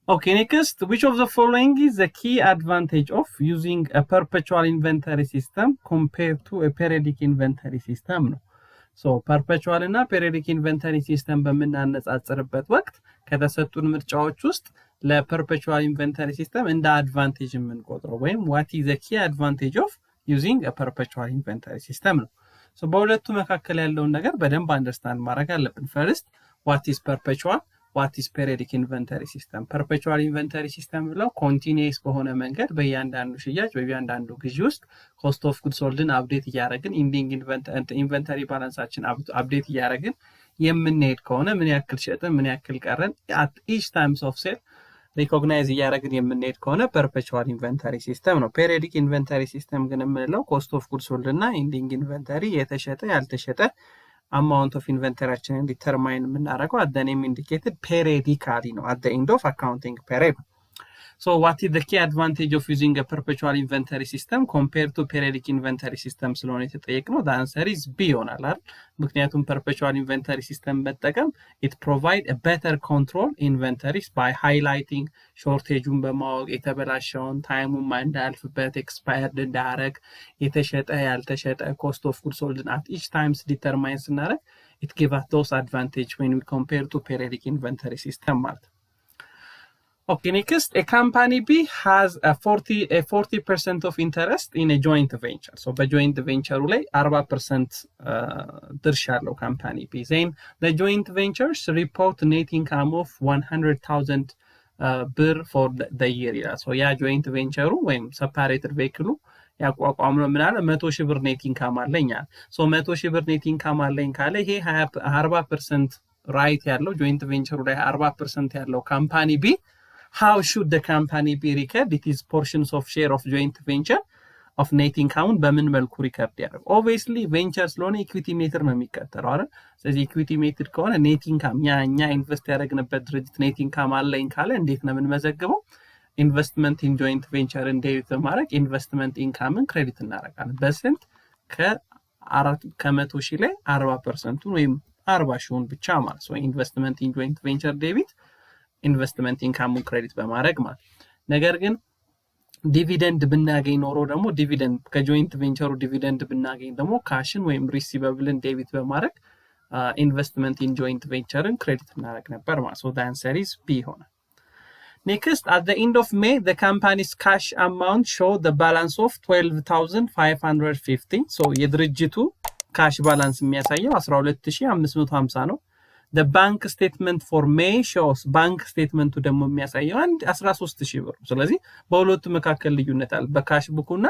Okay, next, which of the following is the key advantage of using a perpetual inventory system compared to a periodic inventory system? No. So perpetual እና periodic inventory system በምናነጻጽርበት ወቅት ከተሰጡን ምርጫዎች ውስጥ ለperpetual inventory system እንደ advantage የምንቆጥረው ወይም what is the key advantage of using a perpetual inventory system ነው። So በሁለቱ መካከል ያለውን ነገር በደንብ አንደርስታንድ ማድረግ አለብን። First, what is perpetual? What is periodic inventory system? Perpetual inventory system ብለው continuous በሆነ መንገድ በእያንዳንዱ ሽያጭ በእያንዳንዱ ግዢ ውስጥ cost of goods soldን አፕዴት እያደረግን ending inventory ባላንሳችን አፕዴት እያደረግን የምንሄድ ከሆነ ምን ያክል ሸጥን ምን ያክል ቀረን at each times of sale ሪኮግናይዝ እያደረግን የምንሄድ ከሆነ perpetual inventory system ነው። periodic inventory system ግን የምንለው cost of goods sold እና ending inventory የተሸጠ ያልተሸጠ amount of inventory determine የምናደርገው at the name indicated periodically ነው at the end of accounting period. So what is the key advantage of using a perpetual inventory system compared to periodic inventory system ስለሆነ የተጠየቅነው? The answer is B ይሆናል አይደል? ምክንያቱም perpetual inventory system መጠቀም it provide a better control inventories by highlighting shortageውን በማወቅ የተበላሸውን ታይሙን እንዳያልፍበት expired እንዳያረግ የተሸጠ ያልተሸጠ cost of goods sold at each times determine ስናደርግ it give us those advantage when we compare to periodic inventory system ማለት ነው። Okay, next, a company B has a 40% of interest in a joint venture. So, by joint venture, 40% ድርሻ ያለው company B. Then, the joint ventures report net income of 100,000 ብር for the year. So, ያ joint venture ወይም separated vehicle ያቋቋመው ምን አለ 100,000 ብር net income አለኝ አለ። So 100,000 ብር net income አለኝ ካለ ይሄ 40% right ያለው joint venture ላይ 40% ያለው company B. How should the company be record? It is portions of share of joint venture of net income በምን መልኩ ሪከርድ ያደርግ? Obviously venture ስለሆነ equity method ነው የሚከተለው አይደል? ስለዚህ equity method ከሆነ net income እኛ ኢንቨስት ያደረግንበት ድርጅት net income አለኝ ካለ እንዴት ነው የምንመዘግበው? ኢንቨስትመንት ኢን ጆይንት ቬንቸር እንዴት በማድረግ ኢንቨስትመንት ኢንካምን ክሬዲት እናደርጋለን። በስንት ከ100,000 ላይ 40% ወይም 40,000 ብቻ ማለት ነው። ኢንቨስትመንት ኢን ጆይንት ቬንቸር ዴቢት ኢንቨስትመንት ኢንካሙን ክሬዲት በማድረግ ማለት። ነገር ግን ዲቪደንድ ብናገኝ ኖሮ ደግሞ ዲቪደንድ ከጆይንት ቬንቸሩ ዲቪደንድ ብናገኝ ደግሞ ካሽን ወይም ሪሲቨብልን ዴቢት በማድረግ ኢንቨስትመንት ኢን ጆይንት ቬንቸርን ክሬዲት እናደርግ ነበር ማለት ነው። the answer is B ይሆናል። Next, at the end of May, the company's cash amount showed the balance of 12,550. So የድርጅቱ ካሽ ባላንስ የሚያሳየው 12,550 ነው። The bank statement for May shows bank statement ደግሞ የሚያሳየው 13,000 ብር። ስለዚህ በሁለቱ መካከል ልዩነት አለ። በካሽ ቡኩና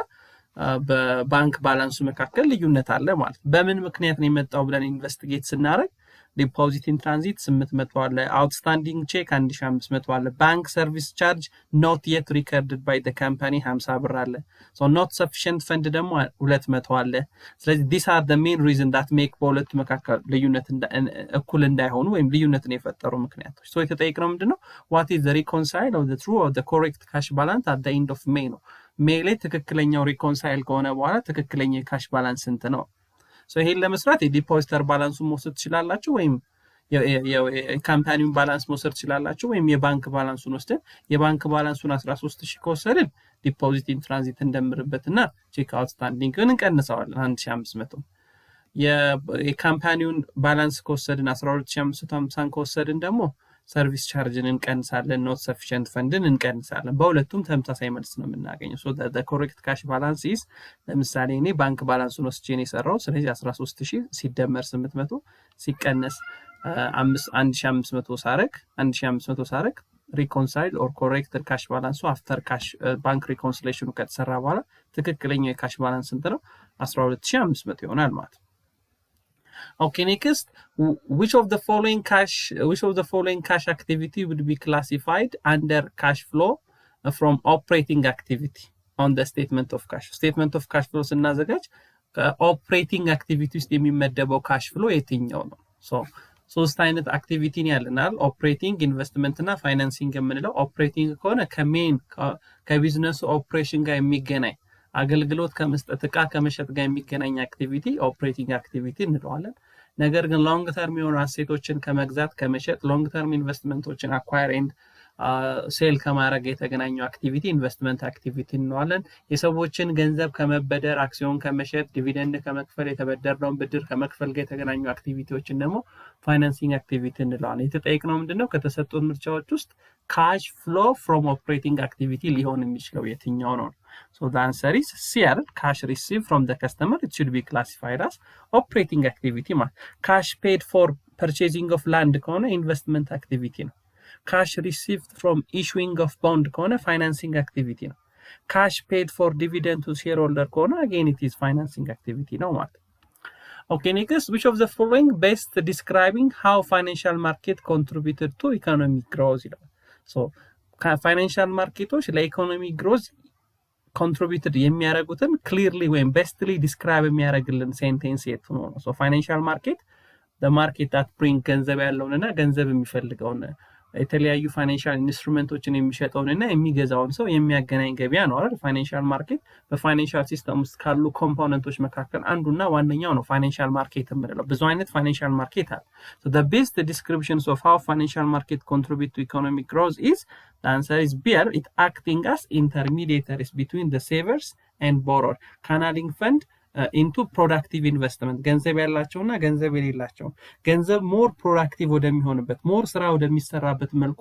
በባንክ ባላንሱ መካከል ልዩነት አለ ማለት። በምን ምክንያት ነው የመጣው ብለን ኢንቨስቲጌት ስናደርግ ዲፖዚት ኢን ትራንዚት 800 አለ፣ አውትስታንዲንግ ቼክ 1500 አለ፣ ባንክ ሰርቪስ ቻርጅ ኖት የት ሪከርድድ ባይ ዘ ካምፓኒ 50 ብር አለ። ሶ ኖት ሰፊሽንት ፈንድ ደግሞ 200 አለ። ስለዚህ these are the main reason that make በሁለቱ መካከል ልዩነት እኩል እንዳይሆኑ ወይም ልዩነትን የፈጠሩ ምክንያቶች። ሶ የተጠየቅነው ምንድነው? what is the reconcile of the true or the correct cash balance at the end of May ነው። ሜይ ላይ ትክክለኛው ሪኮንሳይል ከሆነ በኋላ ትክክለኛ የካሽ ባላንስ ስንት ነው? ሶ ይሄን ለመስራት የዲፖዚተር ባላንሱን መውሰድ ትችላላችሁ ወይም የካምፓኒውን ባላንስ መውሰድ ትችላላችሁ ወይም የባንክ ባላንሱን ወስደን የባንክ ባላንሱን 13,000 ከወሰድን ዲፖዚት ኢን ትራንዚት እንደምርበትና ቼክ አውትስታንዲንግን እንቀንሰዋለን 1,500። የካምፓኒውን ባላንስ ከወሰድን 12,550 ከወሰድን ደግሞ ሰርቪስ ቻርጅን እንቀንሳለን፣ ኖት ሰፊሽንት ፈንድን እንቀንሳለን። በሁለቱም ተመሳሳይ መልስ ነው የምናገኘው። ሶ the correct cash balance is ለምሳሌ እኔ ባንክ ባላንሱን ወስጄ ነው የሰራው። ስለዚህ 13,000 ሲደመር 800 ሲቀነስ 1,500 ሳረግ reconcile or corrected cash balance after cash bank reconciliation ከተሰራ በኋላ ትክክለኛው የካሽ ባላንስ እንት ነው 12,500 ይሆናል ማለት ነው። Okay, next, which of the following cash activity would be classified under cash flow from operating activity on the statement of cash? Statement of cash flow ስናዘጋጅ operating activity ውስጥ የሚመደበው cash flow የትኛው ነው? ሶስት አይነት አክቲቪቲ ነው ያለናል። ኦፕሬቲንግ፣ ኢንቨስትመንት እና ፋይናንሲንግ የምንለው ኦፕሬቲንግ ከሆነ ከቢዝነሱ ኦፕሬሽን ጋር የሚገናኝ አገልግሎት ከመስጠት ዕቃ ከመሸጥ ጋር የሚገናኝ አክቲቪቲ ኦፕሬቲንግ አክቲቪቲ እንለዋለን። ነገር ግን ሎንግ ተርም የሆኑ አሴቶችን ከመግዛት ከመሸጥ ሎንግ ተርም ኢንቨስትመንቶችን አኳየር ኤንድ ሴል ከማድረግ የተገናኙ አክቲቪቲ ኢንቨስትመንት አክቲቪቲ እንለዋለን። የሰዎችን ገንዘብ ከመበደር አክሲዮን ከመሸጥ ዲቪደንድ ከመክፈል የተበደርነውን ብድር ከመክፈል ጋር የተገናኙ አክቲቪቲዎችን ደግሞ ፋይናንሲንግ አክቲቪቲ እንለዋለን። የተጠየቅነው ምንድነው ከተሰጡት ምርጫዎች ውስጥ ካሽ ፍሎ ፍሮም ኦፕሬቲንግ አክቲቪቲ ሊሆን የሚችለው የትኛው ነው? So the answer is C አይደል? cash received from the customer it should be classified as operating activity ማለት cash paid for purchasing of land ከሆነ investment activity ነው። cash received from issuing of bond ከሆነ financing activity ነው። cash paid for dividend to shareholder ከሆነ again it is financing activity ነው ማለት። Okay, next, which of the following best describing how financial market contributed to economic growth ይላል። so financial marketoች ለኢኮኖሚ growth contributed የሚያደርጉትን clearly ወይም bestly describe የሚያደርግልን ሴንቴንስ የቱ ነው? so financial market the market that bring ገንዘብ ያለውንና ገንዘብ የሚፈልገውን የተለያዩ ፋይናንሻል ኢንስትሩመንቶችን የሚሸጠውንና የሚገዛውን ሰው የሚያገናኝ ገበያ ነው አይደል? ፋይናንሻል ማርኬት በፋይናንሻል ሲስተም ውስጥ ካሉ ኮምፖነንቶች መካከል አንዱና ዋነኛው ነው ፋይናንሻል ማርኬት የምንለው። ብዙ አይነት ፋይናንሻል ማርኬት አለ። so the best descriptions of how financial market contribute to economic growth is the answer is B. it acting as intermediaries between the savers and borrower channeling fund into productive investment ገንዘብ ያላቸውና ገንዘብ የሌላቸው ገንዘብ ሞር ፕሮዳክቲቭ ወደሚሆንበት ሞር ስራ ወደሚሰራበት መልኩ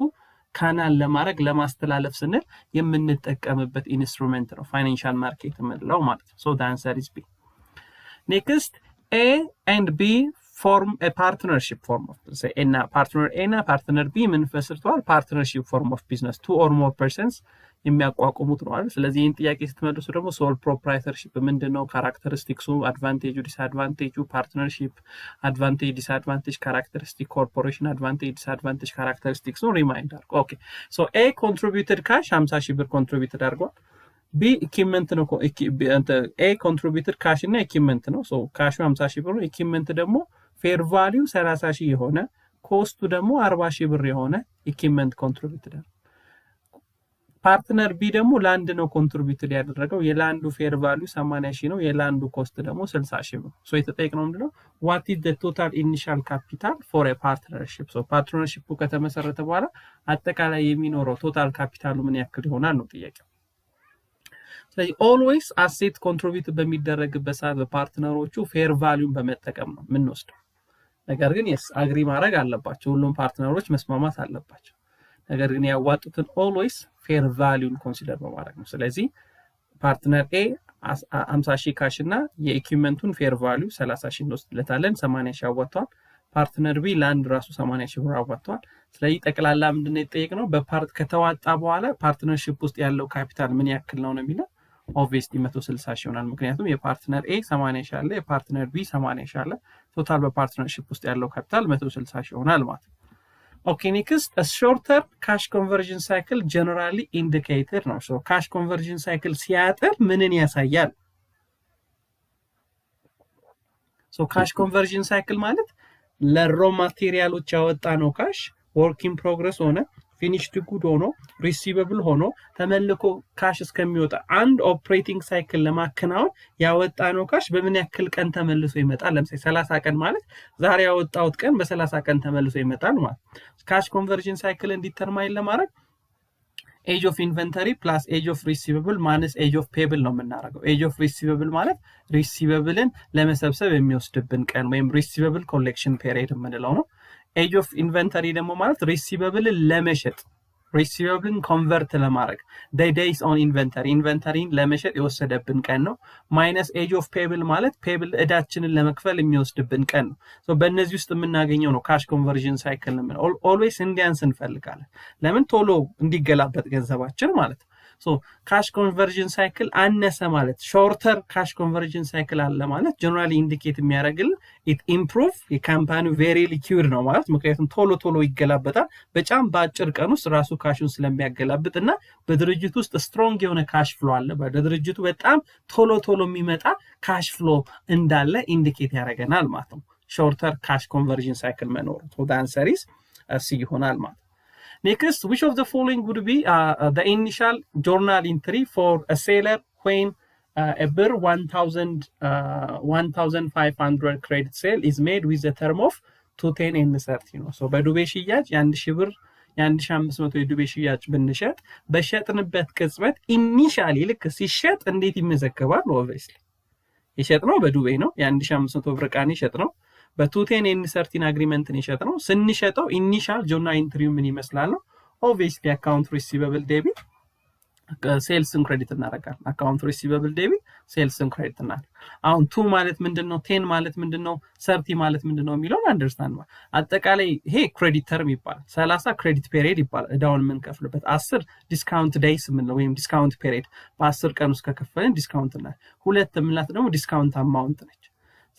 ካናል ለማድረግ ለማስተላለፍ ስንል የምንጠቀምበት ኢንስትሩመንት ነው ፋይናንሻል ማርኬት የምንለው ማለት ነው። so the answer is B. next A and B form a partnership form of say partner A እና partner B ምን ፈስርቷል? partnership form of business two or more persons የሚያቋቁሙት ነው አይደል? ስለዚህ ይህን ጥያቄ ስትመልሱ ደግሞ ሶል ፕሮፕራይተርሺፕ ምንድነው? ካራክተሪስቲክሱ፣ አድቫንቴጁ፣ ዲስአድቫንቴጁ፣ ፓርትነርሺፕ አድቫንቴጅ፣ ዲስአድቫንቴጅ፣ ካራክተሪስቲክ፣ ኮርፖሬሽን አድቫንቴጅ፣ ዲስአድቫንቴጅ፣ ካራክተሪስቲክስ ነው ሪማይንድ አድርጎ። ኦኬ ሶ ኤ ኮንትሪቢዩትድ ካሽ 50,000 ብር ኮንትሪቢዩትድ አድርጓል። ቢ ኢኩዊፕመንት ነው። ኤ ኮንትሪቢዩትድ ካሽ እና ኢኩዊፕመንት ነው። ሶ ካሹ 50,000 ብር ነው። ኢኩዊፕመንት ደግሞ ፌር ቫልዩ 30,000 የሆነ ኮስቱ ደግሞ 40,000 ብር የሆነ ኢኩዊፕመንት ኮንትሪቢዩትድ። ፓርትነር ቢ ደግሞ ላንድ ነው ኮንትሪቢዩትድ ያደረገው። የላንዱ ፌር ቫልዩ 80,000 ነው። የላንዱ ኮስት ደግሞ 60,000 ነው። ሶ የተጠየቅነው ምንድነው? what is the total initial capital for a partnership? ሶ ፓርትነርሺፑ ከተመሰረተ በኋላ አጠቃላይ የሚኖረው ቶታል ካፒታሉ ምን ያክል ይሆናል ነው ጥያቄው። ስለዚህ ኦልዌይስ አሴት ኮንትሪቢዩት በሚደረግበት ሰዓት በፓርትነሮቹ ፌር ቫልዩን በመጠቀም ነው የምንወስደው። ነገር ግን yes አግሪ ማድረግ አለባቸው፣ ሁሉም ፓርትነሮች መስማማት አለባቸው። ነገር ግን ያዋጡትን ኦልዌይስ ፌር ቫልዩን ኮንሲደር በማድረግ ነው። ስለዚህ ፓርትነር ኤ 50,000 ካሽ እና የኢኩዊፕመንቱን ፌር ቫልዩ 30,000 እንወስድለታለን። 80,000 አዋጥቷል። ፓርትነር ቢ ላንድ ራሱ 80,000 ብር አዋጥቷል። ስለዚህ ጠቅላላ ምንድነው የተጠየቅነው? በፓርት ከተዋጣ በኋላ ፓርትነርሺፕ ውስጥ ያለው ካፒታል ምን ያክል ነው የሚለው ኦብቪየስሊ 160,000 ይሆናል። ምክንያቱም የፓርትነር ኤ 80,000 አለ፣ የፓርትነር ቢ 80,000 አለ። ቶታል በፓርትነርሺፕ ውስጥ ያለው ካፒታል 160,000 ይሆናል ማለት ነው። Okay, next, a shorter cash conversion cycle generally indicated ነው። so cash conversion cycle ሲያጠር ምንን ያሳያል? so cash conversion cycle ማለት ለሮ ማቴሪያሎች ያወጣ ነው ካሽ work in progress ሆነ finished good ሆኖ receivable ሆኖ ተመልኮ ካሽ እስከሚወጣ አንድ ኦፕሬቲንግ ሳይክል ለማከናወን ያወጣ ነው ካሽ በምን ያክል ቀን ተመልሶ ይመጣል? ለምሳሌ 30 ቀን ማለት ዛሬ ያወጣውት ቀን በ30 ቀን ተመልሶ ይመጣል ማለት። ካሽ ኮንቨርዥን ሳይክልን ዲተርማይን ለማድረግ ኤጅ ኦፍ ኢንቨንተሪ ፕላስ ኤጅ ኦፍ ሪሲቨብል ማይነስ ኤጅ ኦፍ ፔብል ነው የምናደርገው። ኤጅ ኦፍ ሪሲቨብል ማለት ሪሲቨብልን ለመሰብሰብ የሚወስድብን ቀን ወይም ሪሲቨብል ኮሌክሽን ፔሪድ የምንለው ነው። ኤጅ ኦፍ ኢንቨንተሪ ደግሞ ማለት ሪሲቨብልን ለመሸጥ ሪሲቨብልን ኮንቨርት ለማድረግ ዴይስ ኦን ኢንቨንተሪን ለመሸጥ የወሰደብን ቀን ነው። ማይነስ ኤጅ ኦፍ ፔብል ማለት ፔብል እዳችንን ለመክፈል የሚወስድብን ቀን ነው። ሶ በእነዚህ ውስጥ የምናገኘው ነው ካሽ ኮንቨርዥን ሳይክል ነው። ኦልዌይስ እንዲያንስ እንፈልጋለን። ለምን? ቶሎ እንዲገላበጥ ገንዘባችን ማለት ነው። ሶ ካሽ ኮንቨርዥን ሳይክል አነሰ ማለት ሾርተር ካሽ ኮንቨርዥን ሳይክል አለ ማለት ጀነራሊ ኢንዲኬት የሚያደርግልን ኢት ኢምፕሩቭ የካምፓኒው ቬሪ ሊኩዊድ ነው ማለት። ምክንያቱም ቶሎ ይገላበጣል። በጣም በአጭር ቀን ውስጥ ራሱ ካሹን ስለሚያገላብጥና በድርጅቱ ውስጥ ስትሮንግ የሆነ ካሽ ፍሎ አለ። በድርጅቱ በጣም ቶሎ የሚመጣ ካሽ ፍሎ እንዳለ ኢንዲኬት ያደርገናል ማለት ነው ሾርተር ካሽ ኮንቨርዥን ሳይክል መኖሩ። ሶ the answer is C ይሆናል ማለት። Next, which of the following would be the initial journal entry for a seller when a bir 1,500 credit sale is made with the term of 210 and 30 ነው። so በዱቤ ሽያጭ የ1,000 ብር የ1500 የዱቤ ሽያጭ ብንሸጥ በሸጥንበት ቅጽበት ኢኒሻሊ ልክ ሲሸጥ እንዴት ይመዘገባል? ኦብቪየስሊ የሸጥነው በዱቤ ነው። የ1500 ብር ዕቃን የሸጥነው በ210 ኤን13 አግሪመንትን የሸጥነው ስንሸጠው ኢኒሻል ጆርናል ኢንትሪው ምን ይመስላል ነው። ኦብቪየስሊ አካውንት ሪሲቨብል ዴቢት ሴልስን ክሬዲት እናደርጋለን። አካውንት ሪሲቨብል ዴቢት ሴልስን ክሬዲት እናደርጋለን። አሁን 2 ማለት ምንድነው? 10 ማለት ምንድነው? 30 ማለት ምንድነው የሚለውን አንደርስታንድ ማለት አጠቃላይ ይሄ ክሬዲት ተርም ይባላል። 30 ክሬዲት ፔሪድ ይባላል እዳውን የምንከፍልበት። 10 ዲስካውንት ዴይስ የምንለው ወይም ዲስካውንት ፔሪድ በ10 ቀን ውስጥ ከከፈልን ዲስካውንት እና 2 የምንላት ደግሞ ዲስካውንት አማውንት ነች።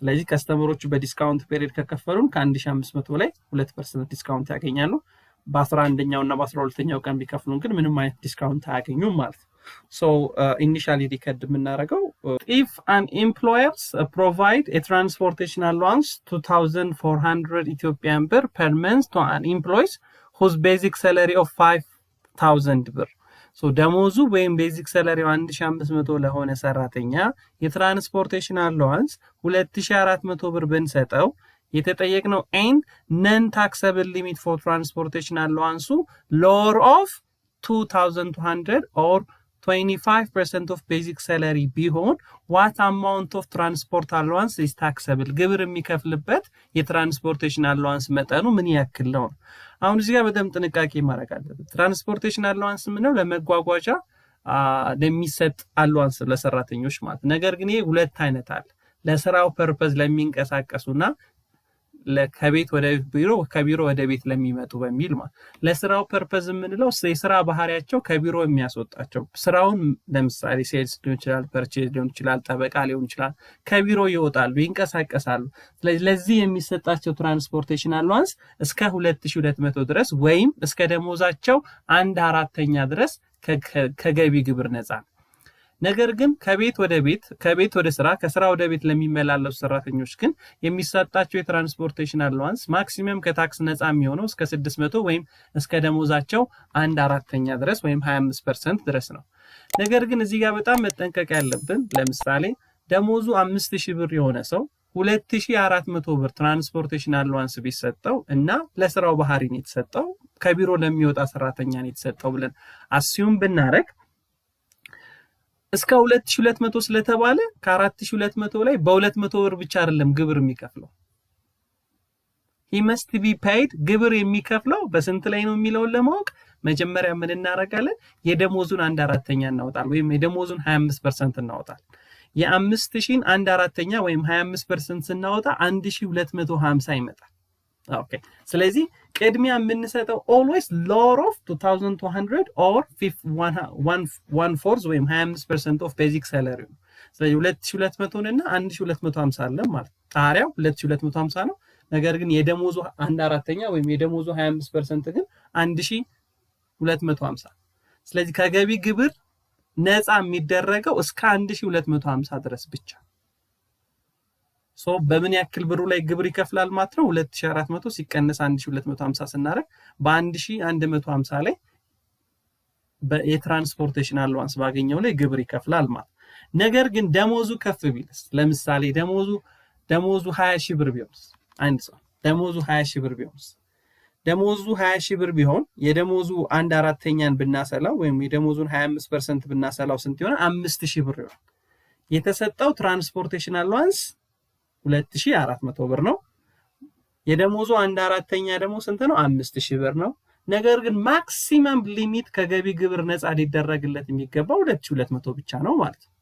ስለዚህ ከስተመሮቹ በዲስካውንት ፔሪድ ከከፈሉን ከ1500 ላይ 2% ዲስካውንት ያገኛሉ። በ11ኛው እና በ12ኛው ቀን ቢከፍሉን ግን ምንም አይነት ዲስካውንት አያገኙም ማለት ነው። ሶ ኢኒሻሊ ሪከርድ የምናደርገው if an employers provide a transportation allowance 2400 Ethiopian birr per month to an employee whose basic salary of 5000 birr ሶ ደሞዙ ወይም ቤዚክ ሰላሪው 1500 ለሆነ ሰራተኛ የትራንስፖርቴሽን አላዋንስ 2400 ብር ብንሰጠው የተጠየቅነው ኤንድ ነን ታክሰብል ሊሚት ፎር ትራንስፖርቴሽን አላዋንሱ lower of 2200 or 25% of basic salary ቢሆን what amount of transport allowance is taxable ግብር የሚከፍልበት የትራንስፖርቴሽን አላዋንስ መጠኑ ምን ያክል ነው? አሁን እዚህ ጋር በደንብ ጥንቃቄ ማድረግ አለበት። ትራንስፖርቴሽን አላዋንስ ምንድነው? ለመጓጓዣ ለሚሰጥ አላዋንስ ለሰራተኞች ማለት። ነገር ግን ይሄ ሁለት አይነት አለ። ለስራው ፐርፐዝ ለሚንቀሳቀሱና ከቤት ወደ ቢሮ ከቢሮ ወደ ቤት ለሚመጡ በሚል ማለት። ለስራው ፐርፐዝ የምንለው የስራ ባህሪያቸው ከቢሮ የሚያስወጣቸው ስራውን ለምሳሌ ሴልስ ሊሆን ይችላል፣ ፐርቼዝ ሊሆን ይችላል፣ ጠበቃ ሊሆን ይችላል፣ ከቢሮ ይወጣሉ ይንቀሳቀሳሉ። ስለዚህ ለዚህ የሚሰጣቸው ትራንስፖርቴሽን አላዋንስ እስከ 2200 ድረስ ወይም እስከ ደሞዛቸው 1/4 ድረስ ከገቢ ግብር ነፃ ነው። ነገር ግን ከቤት ወደ ስራ ከስራ ወደ ቤት ለሚመላለሱ ሰራተኞች ግን የሚሰጣቸው የትራንስፖርቴሽን አላዋንስ ማክሲመም ከታክስ ነፃ የሚሆነው እስከ 600 ወይም እስከ ደሞዛቸው 1/4 ድረስ ወይም 25% ድረስ ነው። ነገር ግን እዚህ ጋር በጣም መጠንቀቅ ያለብን ለምሳሌ ደሞዙ 5000 ብር የሆነ ሰው 2400 ብር ትራንስፖርቴሽን አላዋንስ ቢሰጠው እና ለስራው ባህሪ ነው የተሰጠው ከቢሮ ለሚወጣ ሰራተኛ ነው የተሰጠው ብለን አስዩም ብናረግ እስከ 2200 ስለተባለ ከ4200 ላይ በ200 ብር ብቻ አይደለም ግብር የሚከፍለው። he must be paid ግብር የሚከፍለው በስንት ላይ ነው የሚለውን ለማወቅ መጀመሪያ ምን እናደርጋለን? የደሞዙን 1/4 እናወጣለን ወይም የደሞዙን 25% እናወጣለን። የ5000 1/4 ወይም 25% ስናወጣ 1250 ይመጣል። ኦኬ ስለዚህ ቅድሚያ የምንሰጠው always lower of 2200 or 1/4 ወይም 25% of basic salary ነው። ስለዚህ 2200 እና 1250 አለ ማለት ጣሪያው 2250 ነው። ነገር ግን የደሞዙ 1/4 ወይም የደሞዙ 25% ግን 1250። ስለዚህ ከገቢ ግብር ነፃ የሚደረገው እስከ 1250 ድረስ ብቻ። ሶ በምን ያክል ብሩ ላይ ግብር ይከፍላል ማለት ነው? 2400 ሲቀነስ 1250 ስናደርግ በ1150 ላይ የትራንስፖርቴሽን አላዋንስ ባገኘው ላይ ግብር ይከፍላል ማለት። ነገር ግን ደሞዙ ከፍ ቢልስ ለምሳሌ ደሞዙ 20000 ብር ቢሆንስ አንድ ሰው ደሞዙ 20000 ብር ቢሆንስ ደሞዙ 20000 ብር ቢሆን የደሞዙ 1/4ኛን ብናሰላው ወይም የደሞዙን 25% ብናሰላው ስንት ይሆናል? 5000 ብር ይሆናል። የተሰጠው ትራንስፖርቴሽን አላዋንስ 2400 ብር ነው። የደሞዙ 1/4ኛ ደግሞ ስንት ነው? 5000 ብር ነው። ነገር ግን ማክሲመም ሊሚት ከገቢ ግብር ነፃ ሊደረግለት የሚገባው 2200 ብቻ ነው ማለት ነው።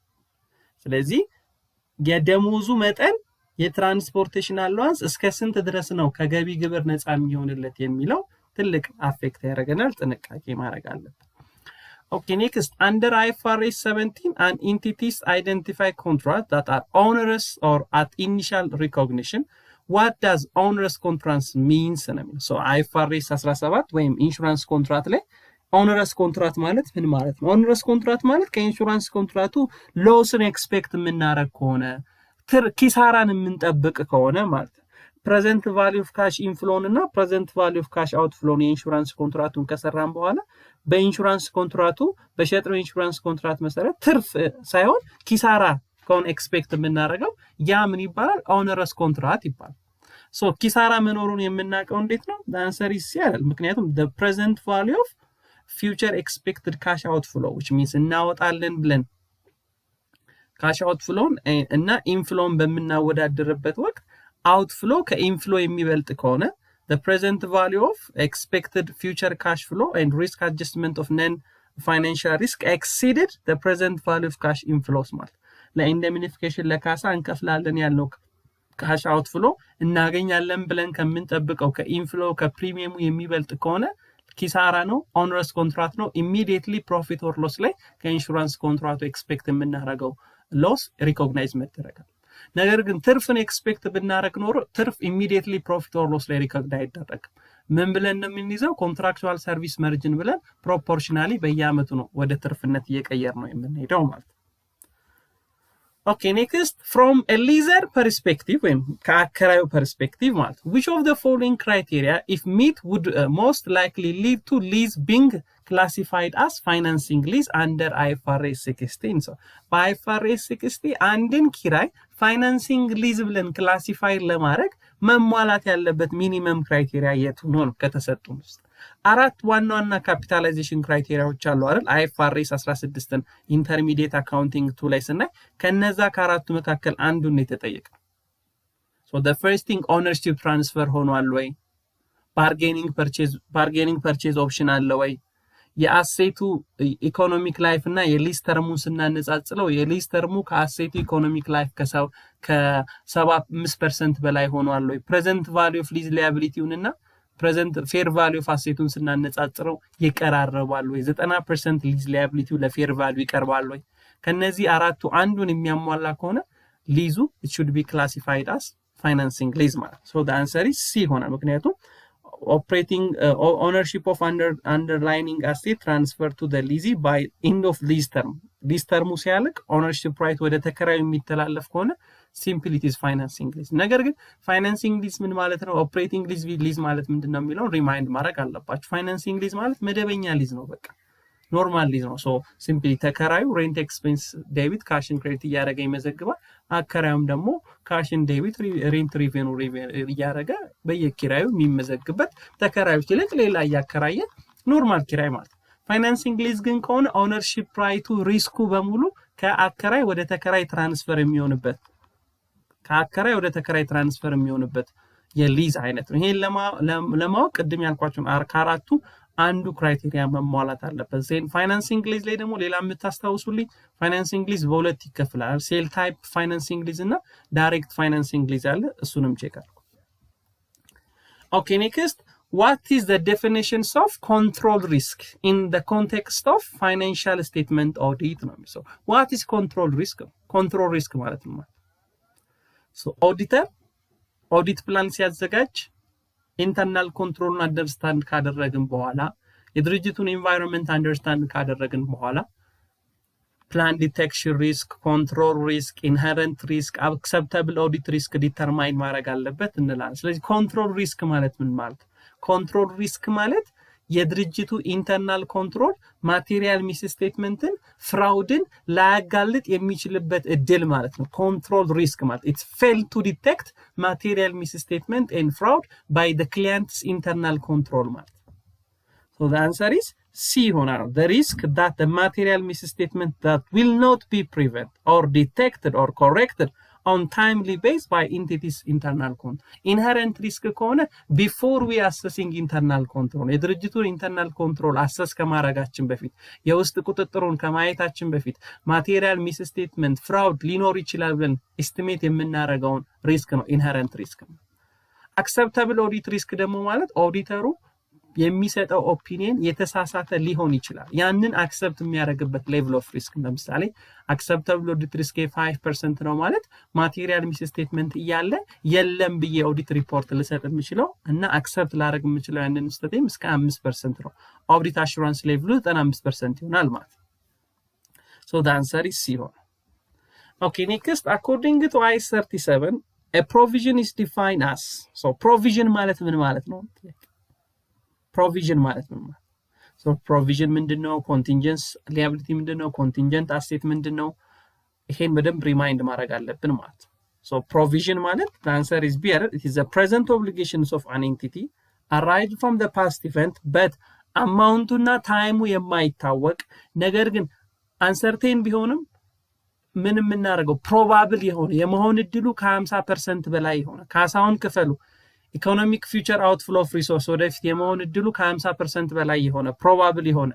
ስለዚህ የደሞዙ መጠን የትራንስፖርቴሽን አላዋንስ እስከ ስንት ድረስ ነው ከገቢ ግብር ነፃ የሚሆንለት የሚለው ትልቅ አፌክት ያደርገናል። ጥንቃቄ ማድረግ አለብን። Okay, next, under IFRS 17, an entities identify contracts that are onerous or at initial recognition. What does onerous contracts means? So IFRS 17 ወይም ኢንሹራንስ ኮንትራክት ላይ onerous contract ማለት ምን ማለት ነው? onerous contract ማለት ከኢንሹራንስ ኮንትራክቱ ሎስን ኤክስፔክት የምናደርግ ከሆነ ኪሳራን የምንጠብቅ ከሆነ ማለት ነው። ፕሬዘንት ቫልዩ ኦፍ ካሽ ኢንፍሎን እና ፕሬዘንት ቫልዩ ኦፍ ካሽ አውትፍሎን የኢንሹራንስ ኮንትራክቱን ከሰራን በኋላ በኢንሹራንስ ኮንትራክቱ በሸጥነው ኢንሹራንስ ኮንትራክት መሰረት ትርፍ ሳይሆን ኪሳራ ከሆነ ኤክስፔክት የምናደርገው ያ ምን ይባላል? ኦነረስ ኮንትራክት ይባላል። ሶ ኪሳራ መኖሩን የምናውቀው እንዴት ነው? the answer is C አይደል? ምክንያቱም the present value of future expected cash outflow which means እናወጣለን ብለን ካሽ አውትፍሎን እና ኢንፍሎን በምናወዳደርበት ወቅት አውትፍሎ ከኢንፍሎ የሚበልጥ ከሆነ the present value of expected future cash flow and risk adjustment of non-financial risk exceeded the present value of cash inflows ማለት ለኢንደሚኒፊኬሽን ለካሳ እንከፍላለን ያለው ካሽ አውትፍሎ እናገኛለን ብለን ከምንጠብቀው ከኢንፍሎ ከፕሪሚየሙ የሚበልጥ ከሆነ ኪሳራ ነው ኦነረስ ኮንትራክት ነው ኢሚዲየትሊ ፕሮፊት ኦር ሎስ ላይ ከኢንሹራንስ ኮንትራክቱ ኤክስፔክት የምናደርገው ሎስ ሪኮግናይዝ መደረጋል ነገር ግን ትርፍን ኤክስፔክት ብናረግ ኖሮ ትርፍ ኢሚዲየትሊ ፕሮፊት ኦር ሎስ ላይ ሪኮግናይዝ አይደረግም ምን ብለን ነው የምንይዘው ኮንትራክቹዋል ሰርቪስ መርጅን ብለን ፕሮፖርሽናሊ በየአመቱ ነው ወደ ትርፍነት እየቀየር ነው የምንሄደው ማለት Okay, next, from a leaser perspective, when ከአከራዩ perspective ማለት which of the following criteria if meet would most likely lead to lease being classified as financing lease under IFRS 16 so በIFRS 16 አንድን ኪራይ financing lease ብለን ክላሲፋይ ለማድረግ መሟላት ያለበት ሚኒመም ክራይቴሪያ የቱ ነው ከተሰጡን ውስጥ አራት ዋና ዋና ካፒታላይዜሽን ክራይቴሪያዎች አሉ አይደል IFRS 16ን ኢንተርሚዲየት አካውንቲንግ ቱ ላይ ስናይ ከነዛ ከአራቱ መካከል አንዱን የተጠየቀው so the first thing ownership transfer ሆኗል ወይ bargaining purchase option አለ ወይ የአሴቱ ኢኮኖሚክ ላይፍ እና የሊዝ ተርሙን ስናነጻጽለው የሊዝ ተርሙ ከአሴቱ ኢኮኖሚክ ላይፍ ከ75% በላይ ሆኗል ወይ present value of lease liability-ና present fair value of asset-ን ስናነጻጽረው ይቀራረባል ወይ 90% lease liability ለfair value ይቀርባል ወይ ከነዚህ አራቱ አንዱን የሚያሟላ ከሆነ ሊዙ it should be classified as financing lease ማለት so the answer is C ሆነ ምክንያቱም operating ownership of underlying asset transfer to the leasee by end of lease term ሲያልቅ ownership right ወደ ተከራዩ የሚተላለፍ ከሆነ simply it is financing lease ነገር ግን financing lease ምን ማለት ነው operating lease ማለት ምንድነው የሚለው ሪማይንድ ማድረግ አለባችሁ financing lease ማለት መደበኛ ሊዝ ነው በቃ ኖርማል ሊዝ ነው so simply ተከራዩ rent expense debit cash and credit እያደረገ ይመዘግባል አከራዩም ደግሞ cash and debit rent revenue እያደረገ በየኪራዩ የሚመዘግበት ተከራዩ ይልቅ ሌላ ያከራየ ኖርማል ኪራይ ማለት ፋይናንሲንግ ሊዝ ግን ከሆነ ኦነርሺፕ ራይቱ ሪስኩ በሙሉ ከአከራይ ወደ ተከራይ ትራንስፈር የሚሆንበት ከአከራይ ወደ ተከራይ ትራንስፈር የሚሆንበት የሊዝ አይነት ነው ይሄን ለማወቅ ቅድም ያልኳችሁን አራቱ አንዱ ክራይቴሪያ መሟላት አለበት ዜን ፋይናንሲንግ ሊዝ ላይ ደግሞ ሌላ የምታስታውሱልኝ ፋይናንሲንግ ሊዝ በሁለት ይከፈላል ሴል ታይፕ ፋይናንሲንግ ሊዝ እና ዳይሬክት ፋይናንሲንግ ሊዝ አለ እሱንም ቼክ አድርጉ Okay, next, what is the definitions of control risk in the context of financial statement audit? So, what is control risk? Control risk ማለት ነው So, auditor audit plan ሲያዘጋጅ internal control understand ካደረግን በኋላ የድርጅቱን environment understand ካደረግን በኋላ plan detection risk, control risk, inherent risk, acceptable audit risk determine ማድረግ አለበት እንላለን ስለዚህ control risk ማለት ምን ማለት control risk ማለት የድርጅቱ internal control ማቴሪያል ሚስ ስቴትመንትን ፍራውድን ላያጋልጥ የሚችልበት እድል ማለት ነው control risk ማለት it's failed to detect material misstatement and fraud by the client's internal control ማለት so the answer is C ሆናል the risk that the material misstatement that will not be prevented or detected or corrected on timely basis by entities internal control inherent risk ከሆነ before we assessing internal control የድርጅቱን internal control assess ከማድረጋችን በፊት የውስጥ ቁጥጥሩን ከማየታችን በፊት material misstatement fraud ሊኖር ይችላል ብለን estimate የምናደርገውን risk ነው inherent risk acceptable audit risk ደግሞ ማለት ኦዲተሩ የሚሰጠው ኦፒኒየን የተሳሳተ ሊሆን ይችላል ያንን አክሰፕት የሚያደርግበት ሌቭል ኦፍ ሪስክ ለምሳሌ አክሰፕታብል ኦዲት ሪስክ 5% ነው ማለት ማቴሪያል ሚስ ስቴትመንት እያለ የለም ብዬ ኦዲት ሪፖርት ልሰጥ የምችለው እና አክሰፕት ላደርግ የምችለው ያንን ስቴትመንት እስከ 5% ነው ኦዲት አሹራንስ ሌቭሉ 95% ይሆናል ማለት so the answer is C okay next according to IAS 37 a provision is defined as so provision ማለት ምን ማለት ነው provision ማለት ነው so provision ምንድነው contingent liability ምንድነው contingent asset ምንድነው ይሄን በደንብ ሪማይንድ ማድረግ አለብን ማለት So provision ማለት the answer is B. It is the present obligations of an entity arising from the past event but አማውንቱና ታይሙ የማይታወቅ ነገር ግን አንሰርቴን ቢሆንም ምን የምናደርገው ፕሮባብል የሆነ የመሆን እድሉ ከ50% በላይ የሆነ ካሳውን ክፈሉ ኢኮኖሚክ ፊውቸር አውትፍሎ ኦፍ ሪሶርስ ወደፊት የመሆን እድሉ ከ50% በላይ የሆነ ፕሮባብል የሆነ